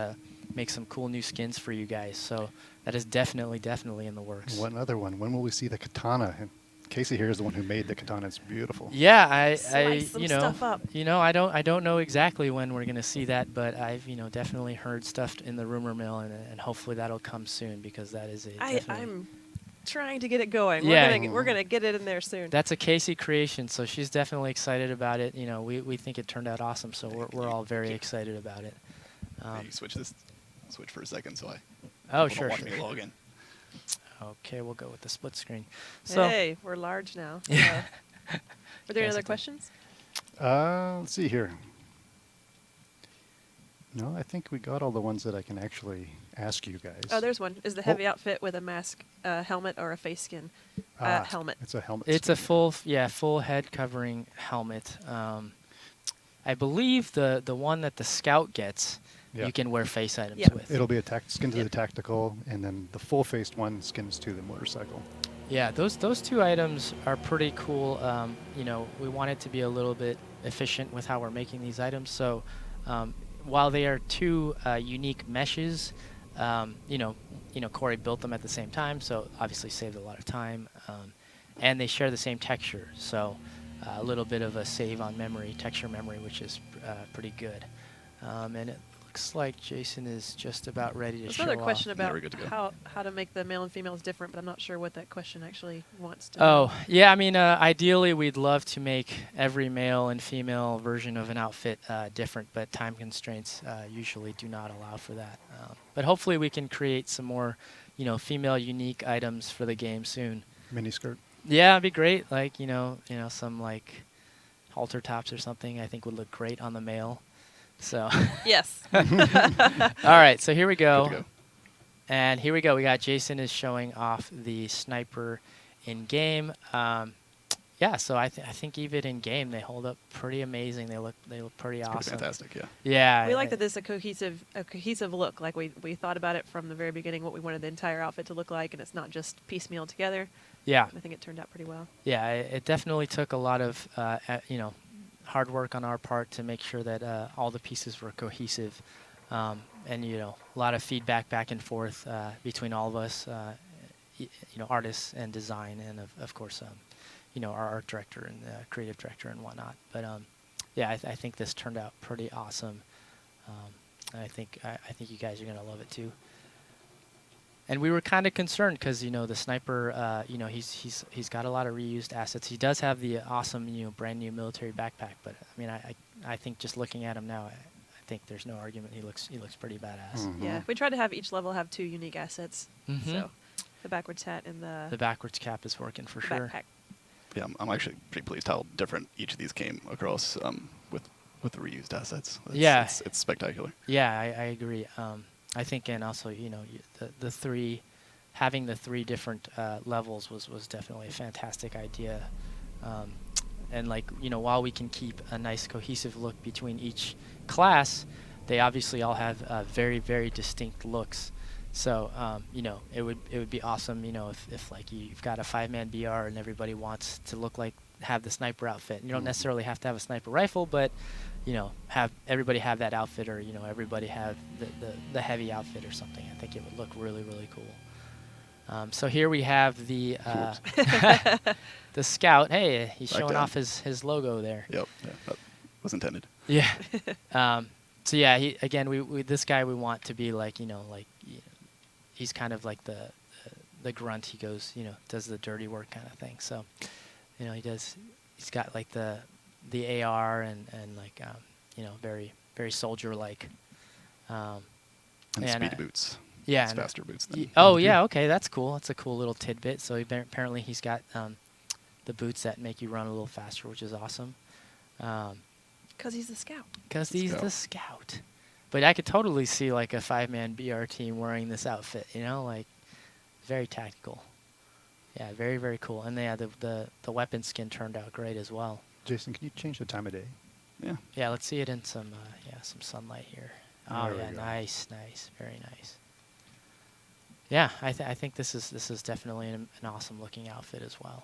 Speaker 2: make some cool new skins for you guys. So that is definitely in the works.
Speaker 4: One other one. When will we see the katana? And Casey here is the one who made the katana. It's beautiful.
Speaker 2: Yeah, I
Speaker 1: Slice some stuff up.
Speaker 2: I don't know exactly when we're gonna see that, but I've definitely heard stuff in the rumor mill, and hopefully that'll come soon because that is
Speaker 1: I'm trying to get it going.
Speaker 2: Yeah.
Speaker 1: We're gonna get it in there soon.
Speaker 2: that's a Casey creation, so she's definitely excited about it. We think it turned out awesome, so we're all very excited about it.
Speaker 3: Hey, you switch for a second, so I.
Speaker 2: Oh,
Speaker 3: people
Speaker 2: sure,
Speaker 3: don't want me to
Speaker 2: sure.
Speaker 3: log in.
Speaker 2: Okay, we'll go with the split screen. So
Speaker 1: Hey, we're large now.
Speaker 2: Yeah.
Speaker 1: Are there any
Speaker 2: Yes,
Speaker 1: other
Speaker 2: it does.
Speaker 1: questions?
Speaker 4: Let's see here. No, I think we got all the ones that I can actually ask you guys.
Speaker 1: Oh, there's one. Is the heavy outfit with a mask, helmet, or a face skin? Helmet.
Speaker 4: It's a helmet.
Speaker 2: it's a
Speaker 4: skin.
Speaker 2: full head covering helmet. I believe the one that the scout gets,
Speaker 4: Yeah.
Speaker 2: you can wear face items
Speaker 1: Yeah.
Speaker 2: with.
Speaker 4: It'll be a skin to
Speaker 1: Yep.
Speaker 4: the tactical, and then the full-faced one skins to the motorcycle.
Speaker 2: Yeah, those two items are pretty cool. We want it to be a little bit efficient with how we're making these items. So while they are two unique meshes, Corey built them at the same time, so obviously saved a lot of time. And they share the same texture, so a little bit of a save on memory, texture memory, which is pretty good. And it looks like Jason is just about ready to
Speaker 1: There's
Speaker 2: show
Speaker 1: another
Speaker 2: off.
Speaker 1: question
Speaker 3: Yeah,
Speaker 1: about
Speaker 3: we're good to go.
Speaker 1: how to make the male and females different, but I'm not sure what that question actually wants to know.
Speaker 2: Oh, yeah, I mean, ideally we'd love to make every male and female version of an outfit different, but time constraints usually do not allow for that. But hopefully we can create some more, female unique items for the game soon.
Speaker 4: Miniskirt.
Speaker 2: Yeah, it'd be great. Like, some like halter tops or something I think would look great on the male. So,
Speaker 1: Yes.
Speaker 2: all right, so here we
Speaker 3: Good to
Speaker 2: go.
Speaker 3: go.
Speaker 2: And here we go. We got Jason is showing off the sniper in game. So I think even in game they hold up pretty amazing. They look pretty
Speaker 3: It's
Speaker 2: awesome.
Speaker 3: pretty fantastic, yeah.
Speaker 2: Yeah.
Speaker 1: We like that this is a cohesive look. Like we thought about it from the very beginning, what we wanted the entire outfit to look like, and it's not just piecemeal together.
Speaker 2: Yeah.
Speaker 1: I think it turned out pretty well.
Speaker 2: Yeah. It definitely took a lot of hard work on our part to make sure that all the pieces were cohesive, and a lot of feedback back and forth between all of us, artists and design, and of course, our art director and creative director and whatnot. But I think this turned out pretty awesome. And I think you guys are gonna love it too. And we were kind of concerned because the sniper, he's got a lot of reused assets. He does have the awesome brand new military backpack. But I mean, I think just looking at him now, I think there's no argument. He looks pretty badass.
Speaker 4: Mhm.
Speaker 1: Yeah, we tried to have each level have two unique assets.
Speaker 2: Mhm.
Speaker 1: So the backwards hat and the
Speaker 2: backwards cap is working for sure.
Speaker 1: backpack.
Speaker 3: Yeah, I'm actually pretty pleased how different each of these came across with the reused assets. It's spectacular.
Speaker 2: Yeah, I agree. I think, and also, having the three different levels was definitely a fantastic idea. And while we can keep a nice cohesive look between each class, they obviously all have very, very distinct looks. So, it would be awesome, if you've got a 5-man BR and everybody wants to have the sniper outfit. And you don't necessarily have to have a sniper rifle, but have everybody have that outfit, or everybody have the heavy outfit or something. I think it would look really, really cool. So here we have the the scout. Hey, he's
Speaker 3: Back
Speaker 2: showing
Speaker 3: down.
Speaker 2: off his logo there.
Speaker 3: Yep, yeah, that was intended.
Speaker 2: Yeah. So yeah, we this guy we want to be he's kind of like the grunt. He goes, does the dirty work kind of thing. So, he's got the AR and very, very soldier like.
Speaker 3: And
Speaker 2: And,
Speaker 3: speedy boots.
Speaker 2: Yeah.
Speaker 3: It's
Speaker 2: and-
Speaker 3: faster boots than.
Speaker 2: Oh yeah, okay, that's cool. That's a cool little tidbit. So apparently he's got the boots that make you run a little faster, which is awesome.
Speaker 1: Because he's the scout.
Speaker 2: Because
Speaker 3: The
Speaker 2: he's
Speaker 3: scout.
Speaker 2: the scout. But I could totally see like a 5-man BR team wearing this outfit, like very tactical. Yeah, very, very cool. And yeah, the weapon skin turned out great as well.
Speaker 4: Jason, can you change the time of day?
Speaker 3: Yeah.
Speaker 2: Yeah, let's see it in some some sunlight here. Oh
Speaker 4: There we
Speaker 2: yeah,
Speaker 4: go.
Speaker 2: nice, very nice. Yeah, I think this is definitely an awesome looking outfit as well.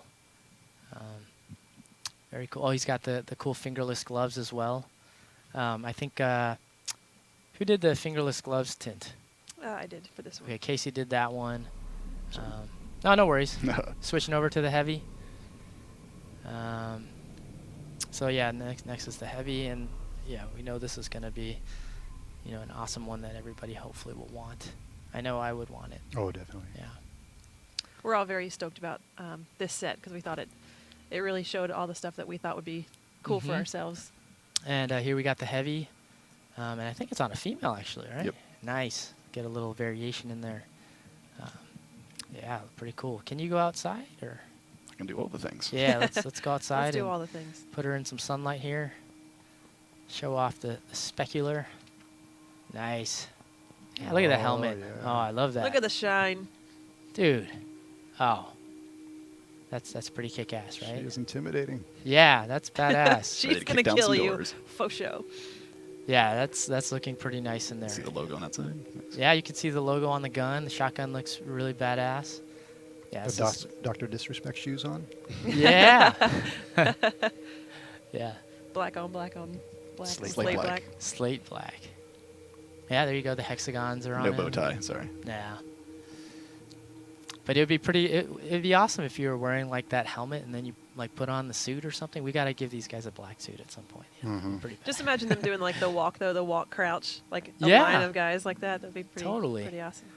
Speaker 2: Very cool. Oh, he's got the cool fingerless gloves as well. I think who did the fingerless gloves tint?
Speaker 1: I did for this one.
Speaker 2: Okay, Casey did that one. No worries. Switching over to the heavy. So yeah, next is the heavy, and yeah, we know this is going to be, an awesome one that everybody hopefully will want. I know I would want it.
Speaker 4: Oh, definitely.
Speaker 2: Yeah.
Speaker 1: We're all very stoked about this set because we thought it really showed all the stuff that we thought would be cool for
Speaker 2: Mhm.
Speaker 1: ourselves.
Speaker 2: And here we got the heavy, and I think it's on a female actually, right?
Speaker 3: Yep.
Speaker 2: Nice. Get a little variation in there. Yeah, pretty cool. Can you go outside or?
Speaker 3: I can do all the things.
Speaker 2: Yeah, let's go outside.
Speaker 1: Let's do
Speaker 2: and
Speaker 1: all the things.
Speaker 2: put her in some sunlight here. Show off the specular. Nice. Yeah, look at the
Speaker 4: Oh,
Speaker 2: helmet.
Speaker 4: yeah.
Speaker 2: Oh, I love that.
Speaker 1: Look at the shine.
Speaker 2: Dude. Oh. That's pretty kick-ass,
Speaker 4: She
Speaker 2: right?
Speaker 4: is intimidating.
Speaker 2: Yeah, that's badass.
Speaker 3: Ready
Speaker 1: She's
Speaker 3: to
Speaker 1: gonna
Speaker 3: kick down
Speaker 1: kill
Speaker 3: some
Speaker 1: you,
Speaker 3: doors.
Speaker 1: for sure.
Speaker 2: Yeah, that's looking pretty nice in there.
Speaker 3: See the logo on that side? Nice.
Speaker 2: Yeah, you can see the logo on the gun. The shotgun looks really badass. Yeah.
Speaker 4: The
Speaker 2: this is-
Speaker 4: Dr. Disrespect shoes on.
Speaker 2: Yeah. Yeah.
Speaker 1: Black on black on black.
Speaker 3: Slate
Speaker 1: Slate
Speaker 3: black.
Speaker 1: black.
Speaker 2: Slate black. Yeah, there you go. The hexagons are on
Speaker 3: No
Speaker 2: it.
Speaker 3: bow tie, sorry.
Speaker 2: Yeah. But it would be it'd be awesome if you were wearing like that helmet and then you like put on the suit or something. We got to give these guys a black suit at some point.
Speaker 4: Mhm.
Speaker 2: Pretty
Speaker 1: Just
Speaker 2: badass.
Speaker 1: imagine them doing like the walk crouch, like a
Speaker 2: Yeah.
Speaker 1: line of guys like that. That'd be pretty
Speaker 2: Totally.
Speaker 1: pretty awesome.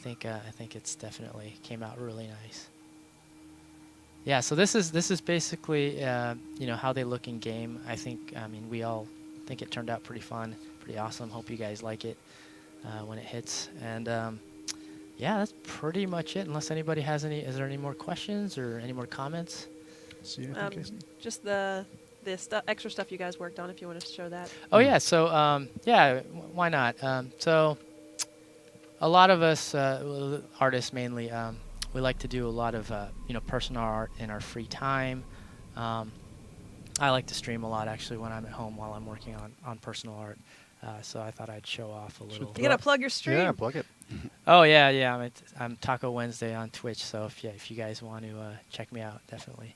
Speaker 2: I think it's definitely came out really nice. Yeah, so this is basically how they look in game. I mean we all think it turned out pretty fun, pretty awesome. Hope you guys like it when it hits. And yeah, that's pretty much it. Unless anybody has any, is there any more questions or any more comments?
Speaker 4: See anything, Casey?
Speaker 1: Just the extra stuff you guys worked on. If you want to show that.
Speaker 2: Oh yeah, so why not? So a lot of us artists mainly, we like to do a lot of personal art in our free time. I like to stream a lot actually when I'm at home while I'm working on personal art. So I thought I'd show off a little.
Speaker 1: You gotta plug your stream.
Speaker 4: Yeah, plug it.
Speaker 2: Oh yeah. I'm Taco Wednesday on Twitch. So if you guys want to check me out, definitely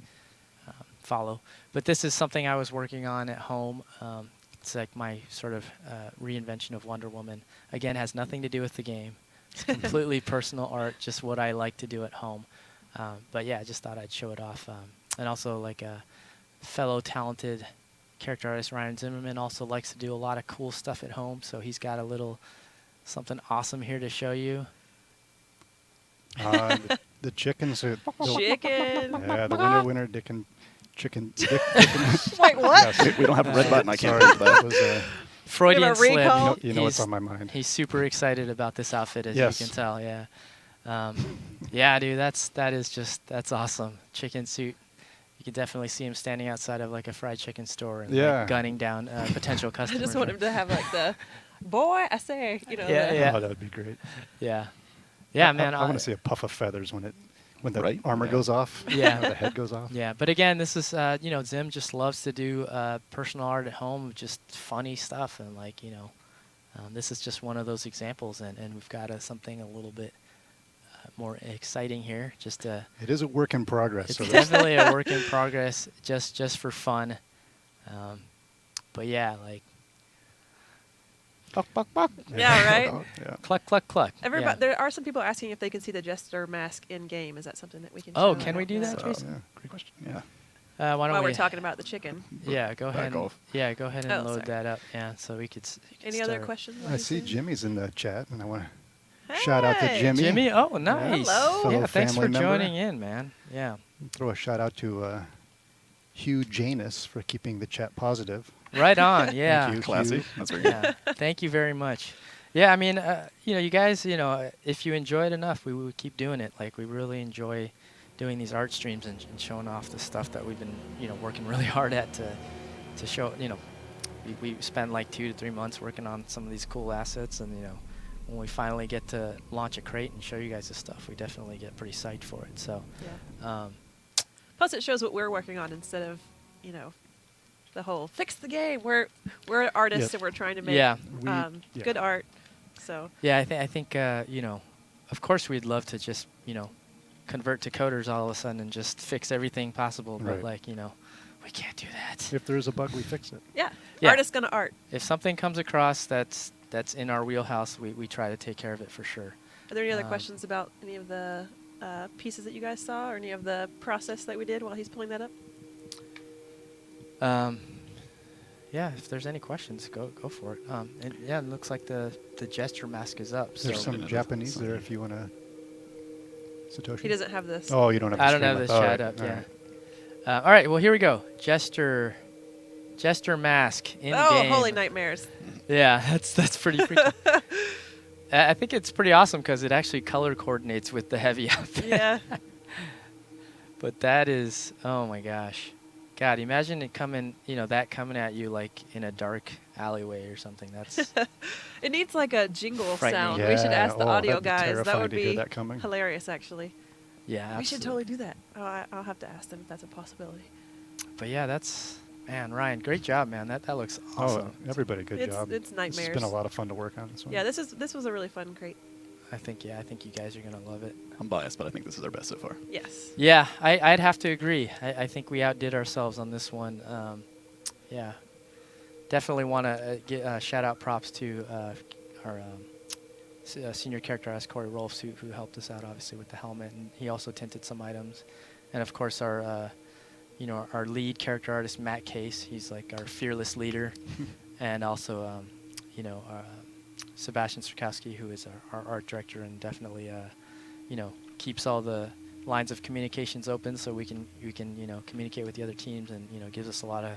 Speaker 2: follow. But this is something I was working on at home. It's like my sort of reinvention of Wonder Woman. Again, has nothing to do with the game. It's completely personal art, just what I like to do at home. But yeah, I just thought I'd show it off. And also like a fellow talented character artist, Ryan Zimmerman, also likes to do a lot of cool stuff at home. So he's got a little something awesome here to show you.
Speaker 4: The chickens are...
Speaker 1: Chicken.
Speaker 4: Yeah, the winner, chicken.
Speaker 1: Wait, what?
Speaker 4: Yes.
Speaker 3: We don't have a red button, I can't
Speaker 4: Sorry,
Speaker 3: read
Speaker 4: that
Speaker 3: that.
Speaker 4: was...
Speaker 2: Freudian
Speaker 1: a
Speaker 2: slip.
Speaker 1: recall?
Speaker 4: You know what's
Speaker 2: He's-
Speaker 4: on my mind.
Speaker 2: He's super excited about this outfit, as
Speaker 4: Yes.
Speaker 2: you can tell. Yeah, yeah, dude, that's awesome. Chicken suit. You can definitely see him standing outside of like a fried chicken store and
Speaker 4: Yeah.
Speaker 2: like, gunning down potential
Speaker 1: I
Speaker 2: customers.
Speaker 1: just want him to have like the boy. I say,
Speaker 2: Yeah,
Speaker 1: the-
Speaker 2: yeah.
Speaker 4: Oh, that would be great.
Speaker 2: Yeah, yeah, man.
Speaker 4: I want to see a puff of feathers when the
Speaker 3: Right?
Speaker 4: armor
Speaker 3: Yeah.
Speaker 4: goes off.
Speaker 2: Yeah.
Speaker 4: The head goes off.
Speaker 2: Yeah, but again, this is Zim just loves to do personal art at home, just funny stuff, and this is just one of those examples, and we've got something a little bit more exciting here. Just
Speaker 4: It is a work in progress.
Speaker 2: it's
Speaker 4: So there's-
Speaker 2: definitely a work in progress, just for fun. But yeah, like
Speaker 4: Buck, buck, buck.
Speaker 1: Yeah, right?
Speaker 4: Yeah.
Speaker 2: cluck, cluck, cluck.
Speaker 1: Everybody,
Speaker 2: Yeah.
Speaker 1: there are some people asking if they can see the jester mask in game. Is that something that we can?
Speaker 2: Oh,
Speaker 1: show?
Speaker 2: can we do that,
Speaker 3: So,
Speaker 2: Jason?
Speaker 4: Yeah.
Speaker 3: great question. Yeah.
Speaker 2: Why don't
Speaker 1: While
Speaker 2: we?
Speaker 1: we're talking about the chicken.
Speaker 2: Yeah, go ahead.
Speaker 3: Back off.
Speaker 2: Yeah, go ahead and
Speaker 1: Oh,
Speaker 2: load
Speaker 1: sorry.
Speaker 2: that up. Yeah, so we could. You could
Speaker 1: Any other
Speaker 2: start.
Speaker 1: questions?
Speaker 4: I see
Speaker 1: Jason?
Speaker 4: Jimmy's in the chat, and I want to shout out to
Speaker 1: Hey.
Speaker 4: Jimmy.
Speaker 2: Jimmy, oh, nice.
Speaker 1: Hello.
Speaker 2: Yeah,
Speaker 4: Fellow
Speaker 2: thanks for
Speaker 4: family member.
Speaker 2: joining in, man. Yeah.
Speaker 4: Throw a shout out to Hugh Janus for keeping the chat positive.
Speaker 2: Right on. Yeah.
Speaker 4: Thank you.
Speaker 3: Classy.
Speaker 4: Hugh.
Speaker 3: That's very good.
Speaker 2: Yeah. Thank you very much. Yeah, I mean, you guys, if you enjoy it enough, we would keep doing it. Like, we really enjoy doing these art streams and showing off the stuff that we've been, working really hard at to show, we spend like 2 to 3 months working on some of these cool assets, and when we finally get to launch a crate and show you guys this stuff, we definitely get pretty psyched for it. So,
Speaker 1: Yeah. Plus, it shows what we're working on instead of, the whole fix the game. We're artists
Speaker 4: Yes.
Speaker 1: and we're trying to make
Speaker 2: Yeah.
Speaker 4: Yeah.
Speaker 1: good art. So
Speaker 2: yeah, I think of course we'd love to just convert to coders all of a sudden and just fix everything possible, but
Speaker 4: Right.
Speaker 2: we can't do that.
Speaker 4: If there's a bug, we fix it.
Speaker 1: yeah,
Speaker 2: Yeah.
Speaker 1: artist gonna art.
Speaker 2: If something comes across that's in our wheelhouse, we try to take care of it for sure.
Speaker 1: Are there any other questions about any of the pieces that you guys saw, or any of the process that we did while he's pulling that up?
Speaker 2: Yeah, if there's any questions, go for it. And yeah, it looks like the gesture mask is up.
Speaker 4: There's
Speaker 2: So
Speaker 4: some Japanese there if you want to. Satoshi.
Speaker 1: He doesn't have this.
Speaker 4: Oh, you don't have. The
Speaker 2: I don't
Speaker 4: stream
Speaker 2: have
Speaker 4: up.
Speaker 2: this
Speaker 4: All
Speaker 2: chat
Speaker 4: right,
Speaker 2: up.
Speaker 4: all
Speaker 2: Yeah.
Speaker 4: right.
Speaker 2: All right. Well, here we go. Gesture mask in
Speaker 1: Oh,
Speaker 2: game.
Speaker 1: holy nightmares!
Speaker 2: Yeah, that's pretty freaky. I think it's pretty awesome because it actually color coordinates with the heavy outfit.
Speaker 1: Yeah.
Speaker 2: But that is, oh my gosh. God, imagine it coming at you like in a dark alleyway or something. That's
Speaker 1: It needs like a jingle
Speaker 2: Frightening.
Speaker 1: sound. We should ask the audio
Speaker 4: that'd be
Speaker 1: guys. That
Speaker 4: terrifying
Speaker 1: would
Speaker 4: to hear
Speaker 1: be
Speaker 4: that coming.
Speaker 1: hilarious, actually.
Speaker 2: yeah.
Speaker 1: We should
Speaker 2: absolutely.
Speaker 1: totally do that. Oh, I'll have to ask them if that's a possibility.
Speaker 2: But yeah, man, Ryan, great job, man. That looks awesome.
Speaker 4: Oh, everybody, good
Speaker 1: It's-
Speaker 4: job.
Speaker 1: it's
Speaker 4: This has been
Speaker 1: nightmares.
Speaker 4: a lot of fun to work on this one.
Speaker 1: Yeah, this was a really fun crate.
Speaker 2: I think you guys are gonna love it.
Speaker 3: I'm biased, but I think this is our best so far.
Speaker 1: Yes.
Speaker 2: Yeah, I'd have to agree. I think we outdid ourselves on this one. Yeah, definitely want to shout out props to our senior character artist Corey Rolfs, who helped us out obviously with the helmet, and he also tinted some items, and of course our our lead character artist Matt Case. He's like our fearless leader, and also Sebastian Strakowski, who is our art director, and definitely keeps all the lines of communications open so we can communicate with the other teams, and gives us a lot of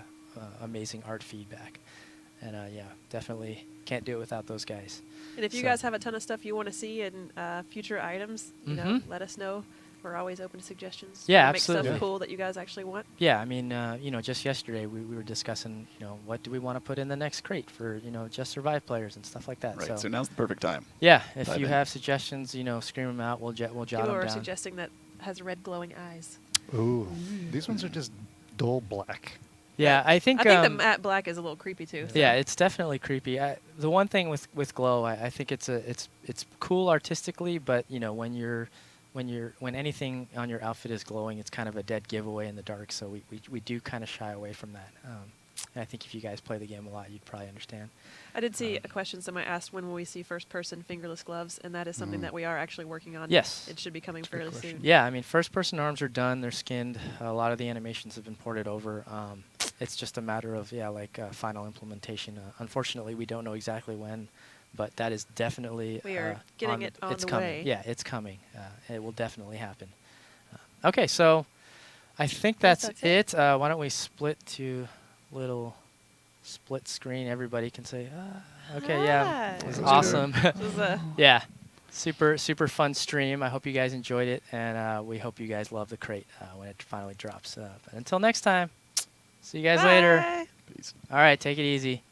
Speaker 2: amazing art feedback. And yeah, definitely can't do it without those guys.
Speaker 1: And if you
Speaker 2: So-
Speaker 1: guys have a ton of stuff you want to see in future items, let us know. We're always open to suggestions.
Speaker 2: Yeah,
Speaker 1: Wanna make
Speaker 2: absolutely.
Speaker 1: stuff cool that you guys actually want.
Speaker 2: Yeah, I mean, just yesterday we were discussing, what do we want to put in the next crate for, Just Survive players and stuff like that.
Speaker 3: Right. So now's the perfect time.
Speaker 2: Yeah, if
Speaker 3: Dive
Speaker 2: you
Speaker 3: in.
Speaker 2: have suggestions, scream them out. We'll jot
Speaker 1: People
Speaker 2: them
Speaker 1: are
Speaker 2: down.
Speaker 1: suggesting that has red glowing eyes.
Speaker 4: Ooh, these ones are just dull black.
Speaker 2: Yeah, I think.
Speaker 1: I think the matte black is a little creepy too. so-
Speaker 2: Yeah, it's definitely creepy. The one thing with glow, I think it's cool artistically, but when anything on your outfit is glowing, it's kind of a dead giveaway in the dark. So we do kind of shy away from that. And I think if you guys play the game a lot, you'd probably understand.
Speaker 1: I did see a question somebody asked, when will we see first-person fingerless gloves? And that is something that we are actually working on.
Speaker 2: Yes.
Speaker 1: It should be coming
Speaker 4: good
Speaker 1: fairly
Speaker 4: question.
Speaker 1: soon.
Speaker 2: Yeah, I mean, first-person arms are done. They're skinned. A lot of the animations have been ported over. It's just a matter of final implementation. Unfortunately, we don't know exactly when, but that is definitely
Speaker 1: We are getting it on
Speaker 2: it's
Speaker 1: the
Speaker 2: coming.
Speaker 1: way.
Speaker 2: Yeah, it's coming. It will definitely happen. Okay, so I think
Speaker 1: Yes,
Speaker 2: that's
Speaker 1: that's
Speaker 2: it. Why don't we split to little split screen? Everybody can say, okay, yeah, it was
Speaker 1: Hi.
Speaker 2: awesome.
Speaker 1: This is a
Speaker 2: Yeah, super fun stream. I hope you guys enjoyed it, and we hope you guys love the crate when it finally drops. But until next time, see you guys later.
Speaker 1: Bye.
Speaker 3: Peace.
Speaker 2: All right, take it easy.